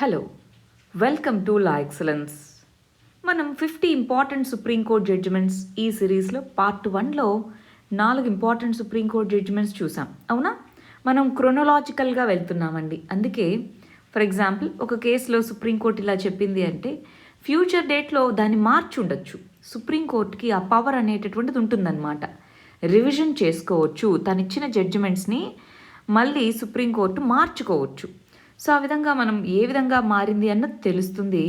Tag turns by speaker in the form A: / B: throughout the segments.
A: Hello, welcome to law excellence. మనం 50 important supreme court judgements ఈ సిరీస్లో పార్ట్ 1లో 4 ఇంపార్టెంట్ సుప్రీంకోర్టు జడ్జిమెంట్స్ చూసాం. అవునా? మనం క్రొనలాజికల్గా వెళ్తున్నామండి. అందుకే ఫర్ ఎగ్జాంపుల్ ఒక కేసులో సుప్రీంకోర్టు ఇలా చెప్పింది అంటే ఫ్యూచర్ డేట్లో దాన్ని మార్చి ఉండొచ్చు. సుప్రీంకోర్టుకి ఆ పవర్ అనేటటువంటిది ఉంటుందన్నమాట. రివిజన్ చేసుకోవచ్చు, తనిచ్చిన జడ్జిమెంట్స్ని మళ్ళీ సుప్రీంకోర్టు మార్చుకోవచ్చు. సో ఆ విధంగా మనం ఏ విధంగా మారింది అన్నది తెలుస్తుంది.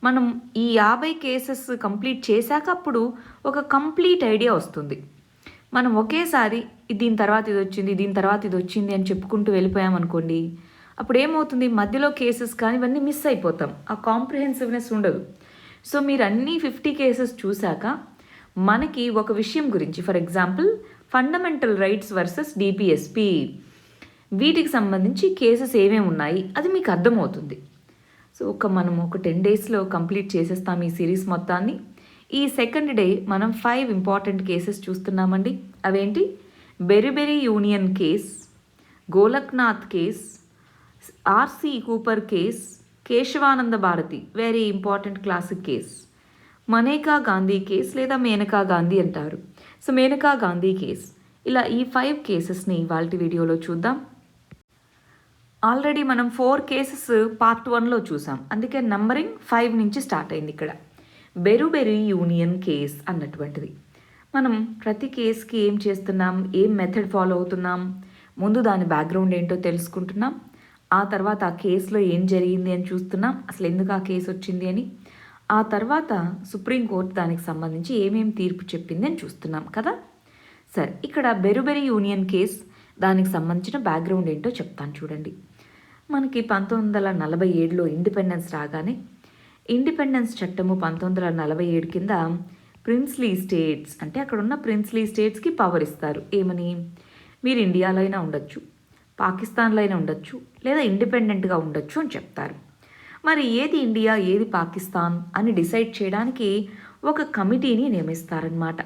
A: మనం ఈ 50 కేసెస్ కంప్లీట్ చేశాక అప్పుడు ఒక కంప్లీట్ ఐడియా వస్తుంది. మనం ఒకేసారి దీని తర్వాత ఇది వచ్చింది, దీని తర్వాత ఇది వచ్చింది అని చెప్పుకుంటూ వెళ్ళిపోయామనుకోండి, అప్పుడు ఏమవుతుంది, మధ్యలో కేసెస్ కానీ ఇవన్నీ మిస్ అయిపోతాం, ఆ కాంప్రిహెన్సివ్నెస్ ఉండదు. సో మీరు అన్ని 50 కేసెస్ చూశాక మనకి ఒక విషయం గురించి, for example fundamental rights versus DPSP, వీటికి సంబంధించి కేసెస్ ఏమేమి ఉన్నాయి అది మీకు అర్థమవుతుంది. సో మనం ఒక 10 డేస్లో కంప్లీట్ చేసేస్తాం ఈ సిరీస్ మొత్తాన్ని. ఈ సెకండ్ డే మనం 5 ఇంపార్టెంట్ కేసెస్ చూస్తున్నామండి. అవేంటి? Berubari union case, Golaknath case, RC Cooper case, Kesavananda Bharati very important classic case, Maneka Gandhi case లేదా మేనకా గాంధీ అంటారు. సో మేనకా గాంధీ కేస్, ఇలా ఈ 5 కేసెస్ని ఇవాళ వీడియోలో చూద్దాం. ఆల్రెడీ మనం 4 కేసెస్ పార్ట్ 1లో చూసాం, అందుకే నంబరింగ్ 5 నుంచి స్టార్ట్ అయింది. ఇక్కడ బెరుబెరి యూనియన్ కేస్ అన్నటువంటిది. మనం ప్రతి కేసుకి ఏం చేస్తున్నాం, ఏం మెథడ్ ఫాలో అవుతున్నాం, ముందు దాని బ్యాక్గ్రౌండ్ ఏంటో తెలుసుకుంటున్నాం, ఆ తర్వాత ఆ కేసులో ఏం జరిగింది అని చూస్తున్నాం, అసలు ఎందుకు ఆ కేసు వచ్చింది అని, ఆ తర్వాత సుప్రీంకోర్టు దానికి సంబంధించి ఏమేమి తీర్పు చెప్పింది అని చూస్తున్నాం కదా. సరే, ఇక్కడ బెరుబెరి యూనియన్ కేస్ దానికి సంబంధించిన బ్యాక్గ్రౌండ్ ఏంటో చెప్తాను చూడండి. మనకి 1947లో ఇండిపెండెన్స్ రాగానే ఇండిపెండెన్స్ చట్టము 1947 కింద ప్రిన్స్లీ స్టేట్స్, అంటే అక్కడ ఉన్న ప్రిన్స్లీ స్టేట్స్కి పవర్ ఇస్తారు. ఏమని? మీరు ఇండియాలో అయినా ఉండొచ్చు, పాకిస్తాన్లో అయినా ఉండొచ్చు, లేదా ఇండిపెండెంట్గా ఉండొచ్చు అని చెప్తారు. మరి ఏది ఇండియా ఏది పాకిస్తాన్ అని డిసైడ్ చేయడానికి ఒక కమిటీని నియమిస్తారనమాట.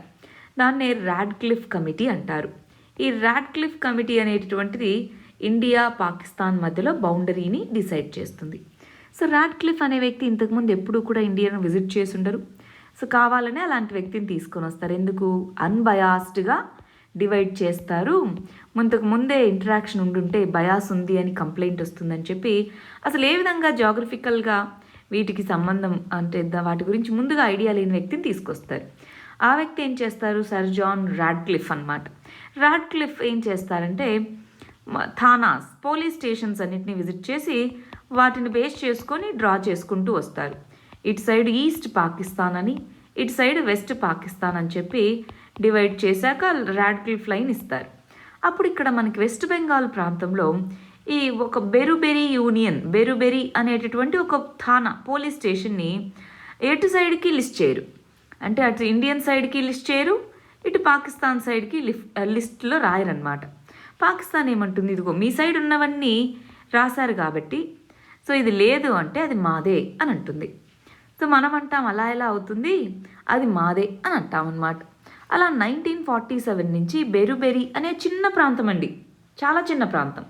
A: దాన్నే రాడ్క్లిఫ్ కమిటీ అంటారు. ఈ రాడ్క్లిఫ్ కమిటీ అనేటటువంటిది ఇండియా పాకిస్తాన్ మధ్యలో బౌండరీని డిసైడ్ చేస్తుంది. సో రాడ్క్లిఫ్ అనే వ్యక్తి ఇంతకుముందు ఎప్పుడూ కూడా ఇండియాను విజిట్ చేసి ఉండరు. సో కావాలనే అలాంటి వ్యక్తిని తీసుకొని వస్తారు. ఎందుకు? అన్బయాస్డ్గా డివైడ్ చేస్తారు. ముందుకు ముందే ఇంటరాక్షన్ ఉండుంటే బయాస్ ఉంది అని కంప్లైంట్ వస్తుందని చెప్పి అసలు ఏ విధంగా జాగ్రఫికల్గా వీటికి సంబంధం అంటే వాటి గురించి ముందుగా ఐడియా లేని వ్యక్తిని తీసుకొస్తారు. ఆ వ్యక్తి ఏం చేస్తారు? సర్ జాన్ రాడ్క్లిఫ్ అన్నమాట. రాడ్క్లిఫ్ ఏం చేస్తారంటే థానాస్, పోలీస్ స్టేషన్స్ అన్నిటిని విజిట్ చేసి వాటిని బేస్ చేసుకొని డ్రా చేసుకుంటూ వస్తారు. ఇటు సైడ్ ఈస్ట్ పాకిస్తాన్ అని, ఇటు సైడ్ వెస్ట్ పాకిస్తాన్ అని చెప్పి డివైడ్ చేశాక రాడ్క్లిఫ్ లైన్ ఇస్తారు. అప్పుడు ఇక్కడ మనకి వెస్ట్ బెంగాల్ ప్రాంతంలో ఈ ఒక బెరుబెరి యూనియన్, బెరుబెరి అనేటటువంటి ఒక థానా పోలీస్ స్టేషన్ని ఎటు సైడ్కి లిస్ట్ చేయరు, అంటే అటు ఇండియన్ సైడ్కి లిస్ట్ చేయరు, ఇటు పాకిస్తాన్ సైడ్కి లిస్ట్లో రాయరనమాట. పాకిస్తాన్ ఏమంటుంది, ఇదిగో మీ సైడ్ ఉన్నవన్నీ రాశారు కాబట్టి సో ఇది లేదు అంటే అది మాదే అని అంటుంది. సో మనం అంటాం అలా ఎలా అవుతుంది, అది మాదే అని అంటాం అన్నమాట. అలా 1947 నుంచి బెరుబెరి అనే చిన్న ప్రాంతం అండి, చాలా చిన్న ప్రాంతం.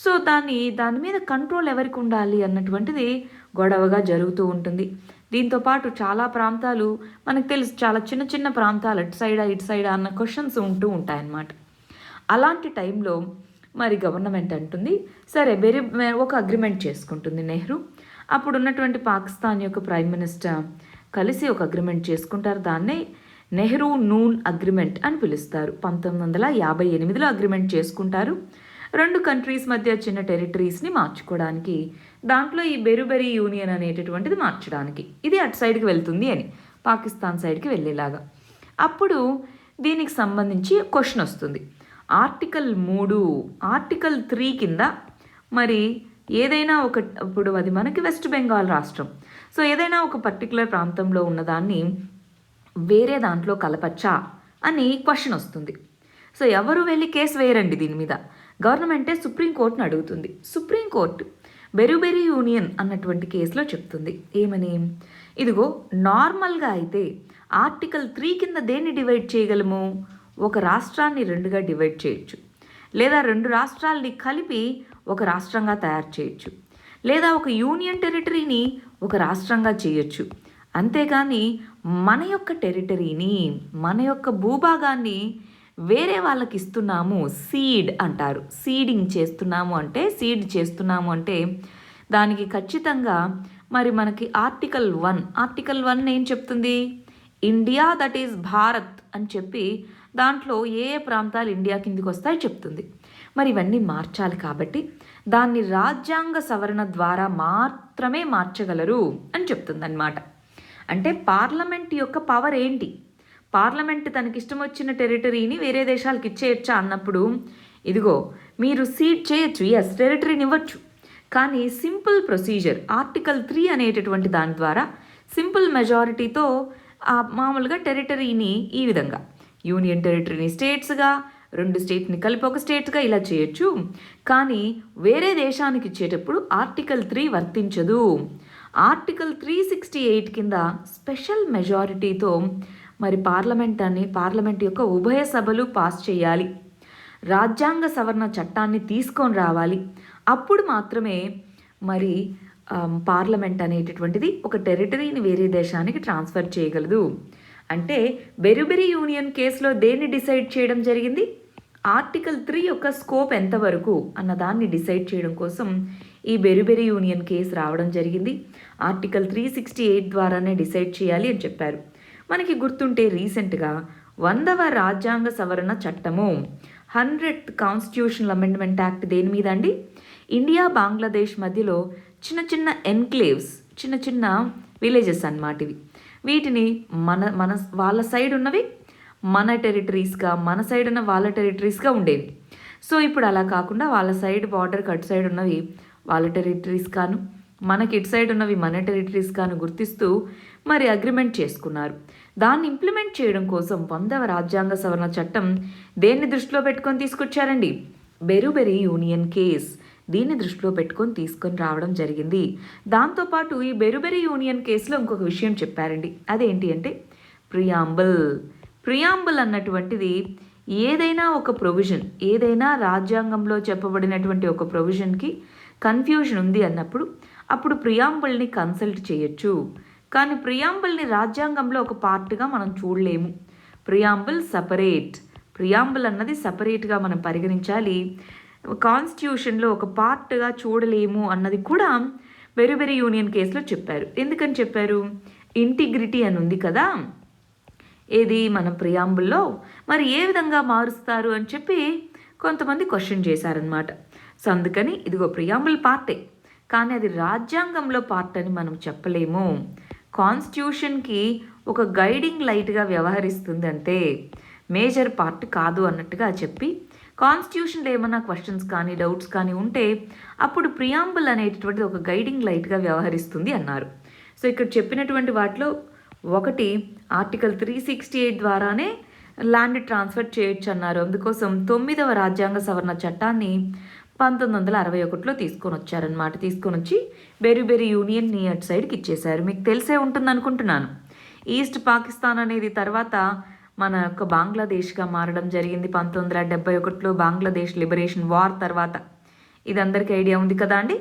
A: సో దాని మీద కంట్రోల్ ఎవరికి ఉండాలి అన్నటువంటిది గొడవగా జరుగుతూ ఉంటుంది. దీంతోపాటు చాలా ప్రాంతాలు మనకు తెలుసు, చాలా చిన్న చిన్న ప్రాంతాలు అటు సైడా ఇటు సైడా అన్న క్వశ్చన్స్ ఉంటూ ఉంటాయన్నమాట. అలాంటి టైంలో మరి గవర్నమెంట్ అంటుంది, సరే ఒక అగ్రిమెంట్ చేసుకుంటుంది నెహ్రూ. అప్పుడు ఉన్నటువంటి పాకిస్తాన్ యొక్క ప్రైమ్ మినిస్టర్ కలిసి ఒక అగ్రిమెంట్ చేసుకుంటారు. దాన్నే నెహ్రూ నూన్ అగ్రిమెంట్ అని పిలుస్తారు. 1958లో అగ్రిమెంట్ చేసుకుంటారు. 2 కంట్రీస్ మధ్య చిన్న టెరిటరీస్ని మార్చుకోవడానికి, దాంట్లో ఈ బెరుబెరి యూనియన్ అనేటటువంటిది మార్చడానికి, ఇది అటు సైడ్కి వెళ్తుంది అని, పాకిస్తాన్ సైడ్కి వెళ్ళేలాగా. అప్పుడు దీనికి సంబంధించి క్వశ్చన్ వస్తుంది. ఆర్టికల్ 3, ఆర్టికల్ 3 కింద మరి ఏదైనా ఇప్పుడు అది మనకి వెస్ట్ బెంగాల్ రాష్ట్రం. సో ఏదైనా ఒక పర్టికులర్ ప్రాంతంలో ఉన్నదాన్ని వేరే దాంట్లో కలపచ్చా అని క్వశ్చన్ వస్తుంది. సో ఎవరు వెళ్ళి కేసు వేయరండి దీని మీద, గవర్నమెంటే సుప్రీంకోర్టును అడుగుతుంది. సుప్రీంకోర్టు బెరుబెరి యూనియన్ అన్నటువంటి కేసులో చెప్తుంది ఏమని, ఇదిగో నార్మల్గా అయితే ఆర్టికల్ 3 కింద దేన్ని డివైడ్ చేయగలము, ఒక రాష్ట్రాన్ని 2గా డివైడ్ చేయొచ్చు, లేదా 2 రాష్ట్రాలని కలిపి ఒక రాష్ట్రంగా తయారు చేయొచ్చు, లేదా ఒక యూనియన్ టెరిటరీని ఒక రాష్ట్రంగా చేయొచ్చు. అంతేగాని మన యొక్క టెరిటరీని, మన యొక్క భూభాగాన్ని వేరే వాళ్ళకి ఇస్తున్నాము, సీడ్ అంటారు. సీడింగ్ చేస్తున్నాము అంటే, సీడ్ చేస్తున్నాము అంటే దానికి ఖచ్చితంగా మరి మనకి ఆర్టికల్ 1 ఏం చెప్తుంది? ఇండియా దట్ ఈజ్ భారత్ అని చెప్పి దాంట్లో ఏ ప్రాంతాలు ఇండియా కిందికి వస్తాయో చెప్తుంది. మరి ఇవన్నీ మార్చాలి కాబట్టి దాన్ని రాజ్యాంగ సవరణ ద్వారా మాత్రమే మార్చగలరు అని చెప్తుందన్నమాట. అంటే పార్లమెంట్ యొక్క పవర్ ఏంటి? పార్లమెంట్ తనకిష్టం వచ్చిన టెరిటరీని వేరే దేశాలకు ఇచ్చేయచ్చా అన్నప్పుడు, ఇదిగో మీరు సీడ్ చేయొచ్చు, ఎస్ టెరిటరీని ఇవ్వచ్చు, కానీ సింపుల్ ప్రొసీజర్ ఆర్టికల్ 3 అనేటటువంటి దాని ద్వారా సింపుల్ మెజారిటీతో మామూలుగా టెరిటరీని ఈ విధంగా యూనియన్ టెరిటరీని స్టేట్స్గా, 2 స్టేట్ని కలిపి ఒక స్టేట్గా ఇలా చేయొచ్చు. కానీ వేరే దేశానికి ఇచ్చేటప్పుడు ఆర్టికల్ 3 వర్తించదు. ఆర్టికల్ 368 కింద స్పెషల్ మెజారిటీతో మరి పార్లమెంట్ యొక్క ఉభయ సభలు పాస్ చేయాలి, రాజ్యాంగ సవరణ చట్టాన్ని తీసుకొని రావాలి. అప్పుడు మాత్రమే మరి పార్లమెంట్ అనేటటువంటిది ఒక టెరిటరీని వేరే దేశానికి ట్రాన్స్ఫర్ చేయగలదు. అంటే బెరుబెరి యూనియన్ కేసులో దేన్ని డిసైడ్ చేయడం జరిగింది? ఆర్టికల్ 3 యొక్క స్కోప్ ఎంతవరకు అన్నదాన్ని డిసైడ్ చేయడం కోసం ఈ బెరుబెరి యూనియన్ కేసు రావడం జరిగింది. ఆర్టికల్ 368 ద్వారానే డిసైడ్ చేయాలి అని చెప్పారు. మనకి గుర్తుంటే రీసెంట్గా 100వ రాజ్యాంగ సవరణ చట్టము 100th కాన్స్టిట్యూషనల్ అమెండ్మెంట్ యాక్ట్ దేని మీద అండి? ఇండియా బంగ్లాదేశ్ మధ్యలో చిన్న చిన్న ఎన్క్లేవ్స్, చిన్న చిన్న విలేజెస్ అన్నమాట ఇవి. వీటిని మన వాళ్ళ సైడ్ ఉన్నవి మన టెరిటరీస్గా, మన సైడ్ ఉన్న వాళ్ళ టెరిటరీస్గా ఉండేవి. సో ఇప్పుడు అలా కాకుండా వాళ్ళ సైడ్ బార్డర్కి అటు సైడ్ ఉన్నవి వాళ్ళ టెరిటరీస్ కాను, మనకి ఇటు సైడ్ ఉన్నవి మన టెరిటరీస్ కాను గుర్తిస్తూ మరి అగ్రిమెంట్ చేసుకున్నారు. దాన్ని ఇంప్లిమెంట్ చేయడం కోసం 100వ రాజ్యాంగ సవరణ చట్టం దేన్ని దృష్టిలో పెట్టుకొని తీసుకొచ్చారండి? బెరుబెరి యూనియన్ కేస్. దీన్ని దృష్టిలో పెట్టుకొని తీసుకొని రావడం జరిగింది. దాంతోపాటు ఈ బెరుబెరి యూనియన్ కేసులో ఇంకొక విషయం చెప్పారండి. అదేంటి అంటే ప్రియాంబుల్ అన్నటువంటిది ఏదైనా ఒక ప్రొవిజన్, ఏదైనా రాజ్యాంగంలో చెప్పబడినటువంటి ఒక ప్రొవిజన్కి కన్ఫ్యూజన్ ఉంది అన్నప్పుడు అప్పుడు ప్రియాంబుల్ని కన్సల్ట్ చేయొచ్చు. కానీ ప్రియాంబుల్ని రాజ్యాంగంలో ఒక పార్ట్గా మనం చూడలేము. ప్రియాంబుల్ అన్నది సపరేట్గా మనం పరిగణించాలి. కాన్స్టిట్యూషన్లో ఒక పార్ట్గా చూడలేము అన్నది కూడా బెరుబెరి యూనియన్ కేసులో చెప్పారు. ఎందుకని చెప్పారు? ఇంటిగ్రిటీ అని ఉంది కదా ఏది మన ప్రియాంబుల్లో, మరి ఏ విధంగా మారుస్తారు అని చెప్పి కొంతమంది క్వశ్చన్ చేశారనమాట. సో అందుకని ఇదిగో ప్రియాంబుల్ పార్టే, కానీ అది రాజ్యాంగంలో పార్ట్ అని మనం చెప్పలేము. కాన్స్టిట్యూషన్కి ఒక గైడింగ్ లైట్గా వ్యవహరిస్తుంది అంతే, మేజర్ పార్ట్ కాదు అన్నట్టుగా చెప్పి కాన్స్టిట్యూషన్లో ఏమైనా క్వశ్చన్స్ కానీ డౌట్స్ కానీ ఉంటే అప్పుడు ప్రియాంబుల్ అనేటటువంటిది ఒక గైడింగ్ లైట్గా వ్యవహరిస్తుంది అన్నారు. సో ఇక్కడ చెప్పినటువంటి వాటిలో ఒకటి ఆర్టికల్ 368 ద్వారానే ల్యాండ్ ట్రాన్స్ఫర్ చేయొచ్చు అన్నారు. అందుకోసం 9వ రాజ్యాంగ సవరణ చట్టాన్ని 1961లో తీసుకొని వచ్చారనమాట. తీసుకొని వచ్చి బెరుబెరి యూనియన్ని అటు సైడ్కి ఇచ్చేశారు. మీకు తెలిసే ఉంటుంది అనుకుంటున్నాను. ఈస్ట్ పాకిస్తాన్ అనేది తర్వాత మన యొక్క బంగ్లాదేశ్గా మారడం జరిగింది 1971లో, బంగ్లాదేశ్ లిబరేషన్ వార్ తర్వాత. ఇది అందరికీ ఐడియా ఉంది కదా అండి?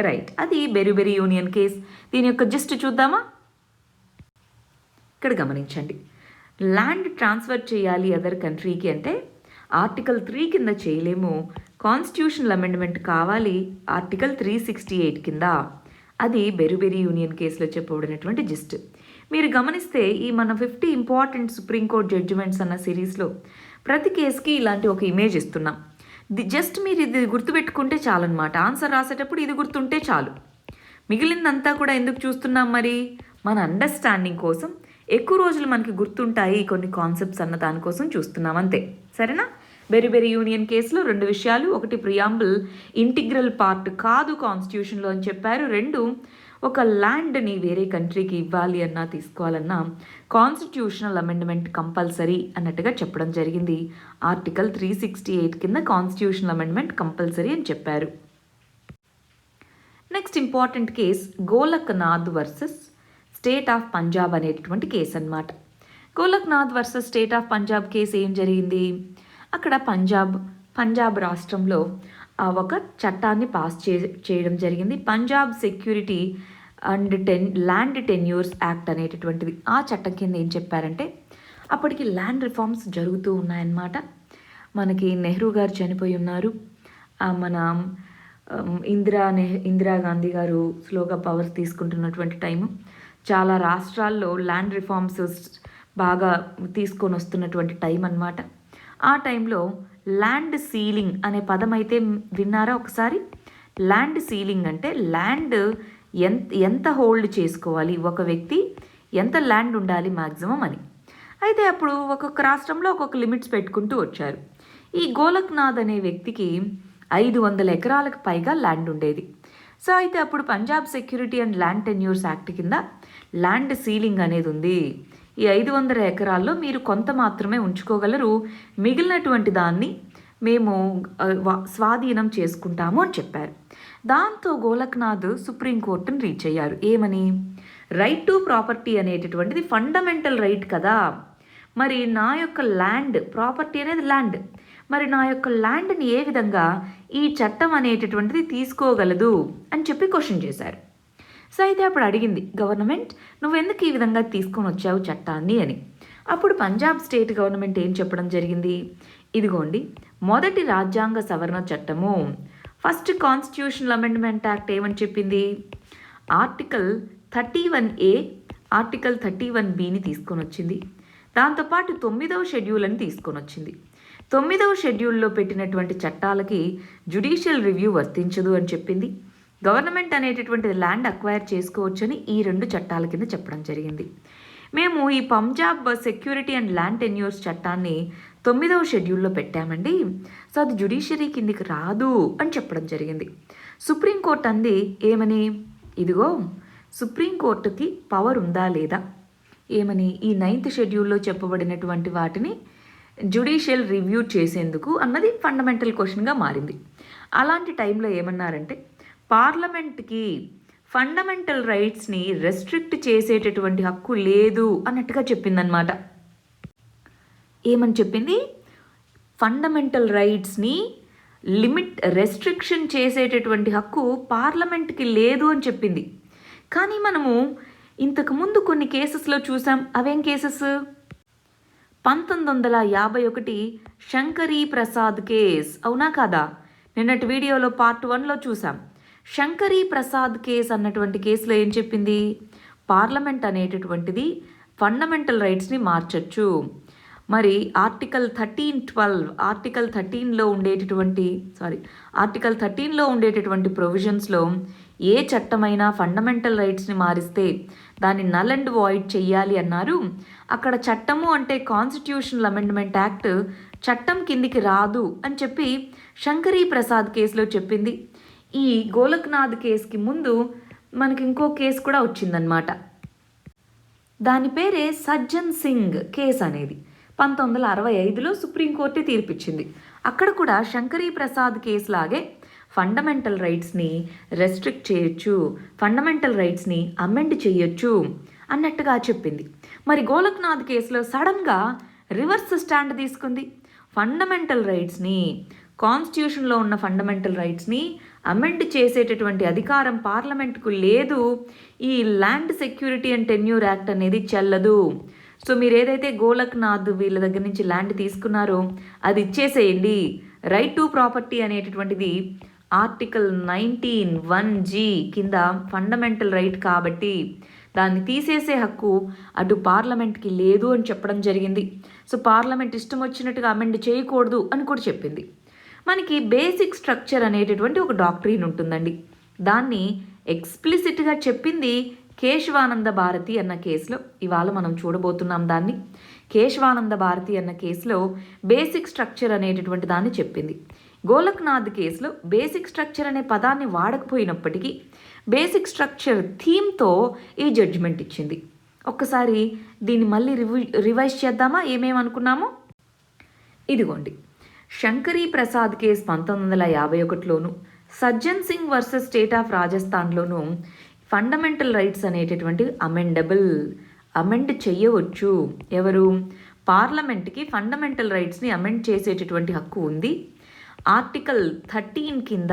A: రైట్, అది బెరుబెరి యూనియన్ కేస్. దీని యొక్క జస్ట్ చూద్దామా? ఇక్కడ గమనించండి, ల్యాండ్ ట్రాన్స్ఫర్ చేయాలి అదర్ కంట్రీకి అంటే ఆర్టికల్ 3 కింద చేయలేము, కాన్స్టిట్యూషనల్ అమెండ్మెంట్ కావాలి ఆర్టికల్ 368 కింద. అది బెరుబెరి యూనియన్ కేసులో చెప్పబడినటువంటి జిస్ట్. మీరు గమనిస్తే ఈ మన 50 ఇంపార్టెంట్ సుప్రీంకోర్టు జడ్జిమెంట్స్ అన్న సిరీస్లో ప్రతి కేసుకి ఇలాంటి ఒక ఇమేజ్ ఇస్తున్నాం. జస్ట్ మీరు ఇది గుర్తుపెట్టుకుంటే చాలన్నమాట. ఆన్సర్ రాసేటప్పుడు ఇది గుర్తుంటే చాలు. మిగిలిందంతా కూడా ఎందుకు చూస్తున్నాం? మరి మన అండర్స్టాండింగ్ కోసం, ఎక్కువ రోజులు మనకి గుర్తుంటాయి కొన్ని కాన్సెప్ట్స్ అన్న దానికోసం చూస్తున్నాం అంతే. సరేనా? బెరుబెరి యూనియన్ కేసులో 2 విషయాలు, ఒకటి ప్రియాంబుల్ ఇంటిగ్రల్ పార్ట్ కాదు కాన్స్టిట్యూషన్లో అని చెప్పారు. 2, ఒక ల్యాండ్ని వేరే కంట్రీకి ఇవ్వాలి అన్నా తీసుకోవాలన్నా కాన్స్టిట్యూషనల్ అమెండ్మెంట్ కంపల్సరీ అన్నట్టుగా చెప్పడం జరిగింది. ఆర్టికల్ 368 కింద కాన్స్టిట్యూషనల్ అమెండ్మెంట్ కంపల్సరీ అని చెప్పారు. Next important case Golaknath versus state of Punjab అనేటటువంటి కేసు అన్నమాట. Golaknath versus state of Punjab case ఏం జరిగింది? అక్కడ పంజాబ్ రాష్ట్రంలో ఒక చట్టాన్ని పాస్ చేయడం జరిగింది. Punjab security and land tenures act అనేటటువంటిది. ఆ చట్టం కింద ఏం చెప్పారంటే అప్పటికి ల్యాండ్ రిఫార్మ్స్ జరుగుతూ ఉన్నాయన్నమాట. మనకి నెహ్రూ గారు చనిపోయి ఉన్నారు. మన ఇందిరాగాంధీ గారు స్లోగా పవర్స్ తీసుకుంటున్నటువంటి టైము. చాలా రాష్ట్రాల్లో ల్యాండ్ రిఫార్మ్స్ బాగా తీసుకొని వస్తున్నటువంటి టైం అన్నమాట. ఆ టైంలో ల్యాండ్ సీలింగ్ అనే పదం అయితే విన్నారా ఒకసారి? ల్యాండ్ సీలింగ్ అంటే ల్యాండ్ ఎంత హోల్డ్ చేసుకోవాలి, ఒక వ్యక్తి ఎంత ల్యాండ్ ఉండాలి మ్యాక్సిమం అని. అయితే అప్పుడు ఒక్కొక్క రాష్ట్రంలో ఒక్కొక్క లిమిట్స్ పెట్టుకుంటూ వచ్చారు. ఈ గోలక్నాథ్ అనే వ్యక్తికి 500 ఎకరాలకు పైగా ల్యాండ్ ఉండేది. సో అయితే అప్పుడు Punjab security and land tenures act కింద ల్యాండ్ సీలింగ్ అనేది ఉంది. ఈ 500 ఎకరాల్లో మీరు కొంత మాత్రమే ఉంచుకోగలరు, మిగిలినటువంటి దాన్ని మేము స్వాధీనం చేసుకుంటాము అని చెప్పారు. దాంతో గోలక్నాథ్ సుప్రీంకోర్టును రీచ్ అయ్యారు. ఏమని? రైట్ టు ప్రాపర్టీ అనేటటువంటిది ఫండమెంటల్ రైట్ కదా, మరి నా యొక్క ల్యాండ్, ప్రాపర్టీ అనేది ల్యాండ్, మరి నా యొక్క ల్యాండ్ని ఏ విధంగా ఈ చట్టం అనేటటువంటిది తీసుకోగలదు అని చెప్పి క్వశ్చన్ చేశారు. సో అయితే అప్పుడు అడిగింది గవర్నమెంట్, నువ్వెందుకు ఈ విధంగా తీసుకొని వచ్చావు చట్టాన్ని అని. అప్పుడు పంజాబ్ స్టేట్ గవర్నమెంట్ ఏం చెప్పడం జరిగింది? ఇదిగోండి, మొదటి రాజ్యాంగ సవరణ చట్టము, ఫస్ట్ కాన్స్టిట్యూషనల్ అమెండ్మెంట్ యాక్ట్ ఏమని చెప్పింది? ఆర్టికల్ 31A, ఆర్టికల్ 31Bని తీసుకొని వచ్చింది. దాంతోపాటు 9వ షెడ్యూల్ అని తీసుకొని వచ్చింది. 9వ షెడ్యూల్లో పెట్టినటువంటి చట్టాలకి జ్యుడిషియల్ రివ్యూ వర్తించదు అని చెప్పింది. గవర్నమెంట్ అనేటటువంటిది ల్యాండ్ అక్వైర్ చేసుకోవచ్చని ఈ 2 చట్టాల కింద చెప్పడం జరిగింది. మేము ఈ Punjab security and land tenures చట్టాన్ని 9వ షెడ్యూల్లో పెట్టామండి, సో అది జ్యుడిషియరీ కిందికి రాదు అని చెప్పడం జరిగింది. సుప్రీంకోర్టు అంది ఏమని? ఇదిగో సుప్రీంకోర్టుకి పవర్ ఉందా లేదా, ఏమని ఈ 9th షెడ్యూల్లో చెప్పబడినటువంటి వాటిని జ్యుడిషియల్ రివ్యూ చేసేందుకు అన్నది ఫండమెంటల్ క్వశ్చన్గా మారింది. అలాంటి టైంలో ఏమన్నారంటే పార్లమెంట్కి ఫండమెంటల్ రైట్స్ని రెస్ట్రిక్ట్ చేసేటటువంటి హక్కు లేదు అన్నట్టుగా చెప్పిందనమాట. ఏమని చెప్పింది? ఫండమెంటల్ రైట్స్ని రెస్ట్రిక్షన్ చేసేటటువంటి హక్కు పార్లమెంట్కి లేదు అని చెప్పింది. కానీ మనము ఇంతకుముందు కొన్ని కేసెస్లో చూసాం. అవేం కేసెస్? 1951 శంకరీ ప్రసాద్ కేస్, అవునా కాదా? నిన్నటి వీడియోలో పార్ట్ 1లో చూసాం. శంకరీ ప్రసాద్ కేస్ అన్నటువంటి కేసులో ఏం చెప్పింది? పార్లమెంట్ అనేటటువంటిది ఫండమెంటల్ రైట్స్ని మార్చచ్చు. మరి ఆర్టికల్ 13లో ఉండేటటువంటి ప్రొవిజన్స్లో ఏ చట్టమైనా ఫండమెంటల్ రైట్స్ని మారిస్తే దాన్ని నల్ అండ్ వాయిడ్ చెయ్యాలి అన్నారు. అక్కడ చట్టము అంటే కాన్స్టిట్యూషనల్ అమెండ్మెంట్ యాక్ట్ చట్టం కిందికి రాదు అని చెప్పి శంకరీ ప్రసాద్ కేసులో చెప్పింది. ఈ గోలక్నాథ్ కేసుకి ముందు మనకి ఇంకో కేసు కూడా వచ్చిందనమాట. దాని పేరే సజ్జన్ సింగ్ కేసు అనేది 1965లో సుప్రీంకోర్టు తీర్పిచ్చింది. అక్కడ కూడా శంకరీ ప్రసాద్ కేసు లాగే ఫండమెంటల్ రైట్స్ని రెస్ట్రిక్ట్ చేయొచ్చు, ఫండమెంటల్ రైట్స్ని అమెండ్ చేయొచ్చు అన్నట్టుగా చెప్పింది. మరి గోలక్నాథ్ కేసులో సడన్గా రివర్స్ స్టాండ్ తీసుకుంది. ఫండమెంటల్ రైట్స్ని, కాన్స్టిట్యూషన్లో ఉన్న ఫండమెంటల్ రైట్స్ని అమెండ్ చేసేటటువంటి అధికారం పార్లమెంట్కు లేదు, ఈ land security and tenure act అనేది చెల్లదు. సో మీరు ఏదైతే గోలక్నాథ్ వీళ్ళ దగ్గర నుంచి ల్యాండ్ తీసుకున్నారో అది ఇచ్చేసేయండి. రైట్ టు ప్రాపర్టీ అనేటటువంటిది ఆర్టికల్ 19(1)G కింద ఫండమెంటల్ రైట్ కాబట్టి దాన్ని తీసేసే హక్కు అటు పార్లమెంట్కి లేదు అని చెప్పడం జరిగింది. సో పార్లమెంట్ ఇష్టం వచ్చినట్టుగా అమెండ్ చేయకూడదు అని కూడా చెప్పింది. మనకి బేసిక్ స్ట్రక్చర్ అనేటటువంటి ఒక డాక్ట్రిన్ ఉంటుందండి. దాన్ని ఎక్స్ప్లిసిట్గా చెప్పింది కేశవానంద భారతి అన్న కేసులో. ఇవాళ మనం చూడబోతున్నాం దాన్ని. కేశవానంద భారతి అన్న కేసులో బేసిక్ స్ట్రక్చర్ అనేటటువంటి దాన్ని చెప్పింది. గోలక్నాథ్ కేసులో బేసిక్ స్ట్రక్చర్ అనే పదాన్ని వాడకపోయినప్పటికీ బేసిక్ స్ట్రక్చర్ థీమ్తో ఈ జడ్జిమెంట్ ఇచ్చింది. ఒక్కసారి దీన్ని మళ్ళీ రివైజ్ చేద్దామా? ఏమేమనుకున్నామో ఇదిగోండి. శంకరీ ప్రసాద్ కేసు 1951లోను, Sajjan Singh versus state of రాజస్థాన్లోను ఫండమెంటల్ రైట్స్ అనేటటువంటి అమెండ్ చేయవచ్చు. ఎవరు? పార్లమెంట్కి ఫండమెంటల్ రైట్స్ని అమెండ్ చేసేటటువంటి హక్కు ఉంది. ఆర్టికల్ 13 కింద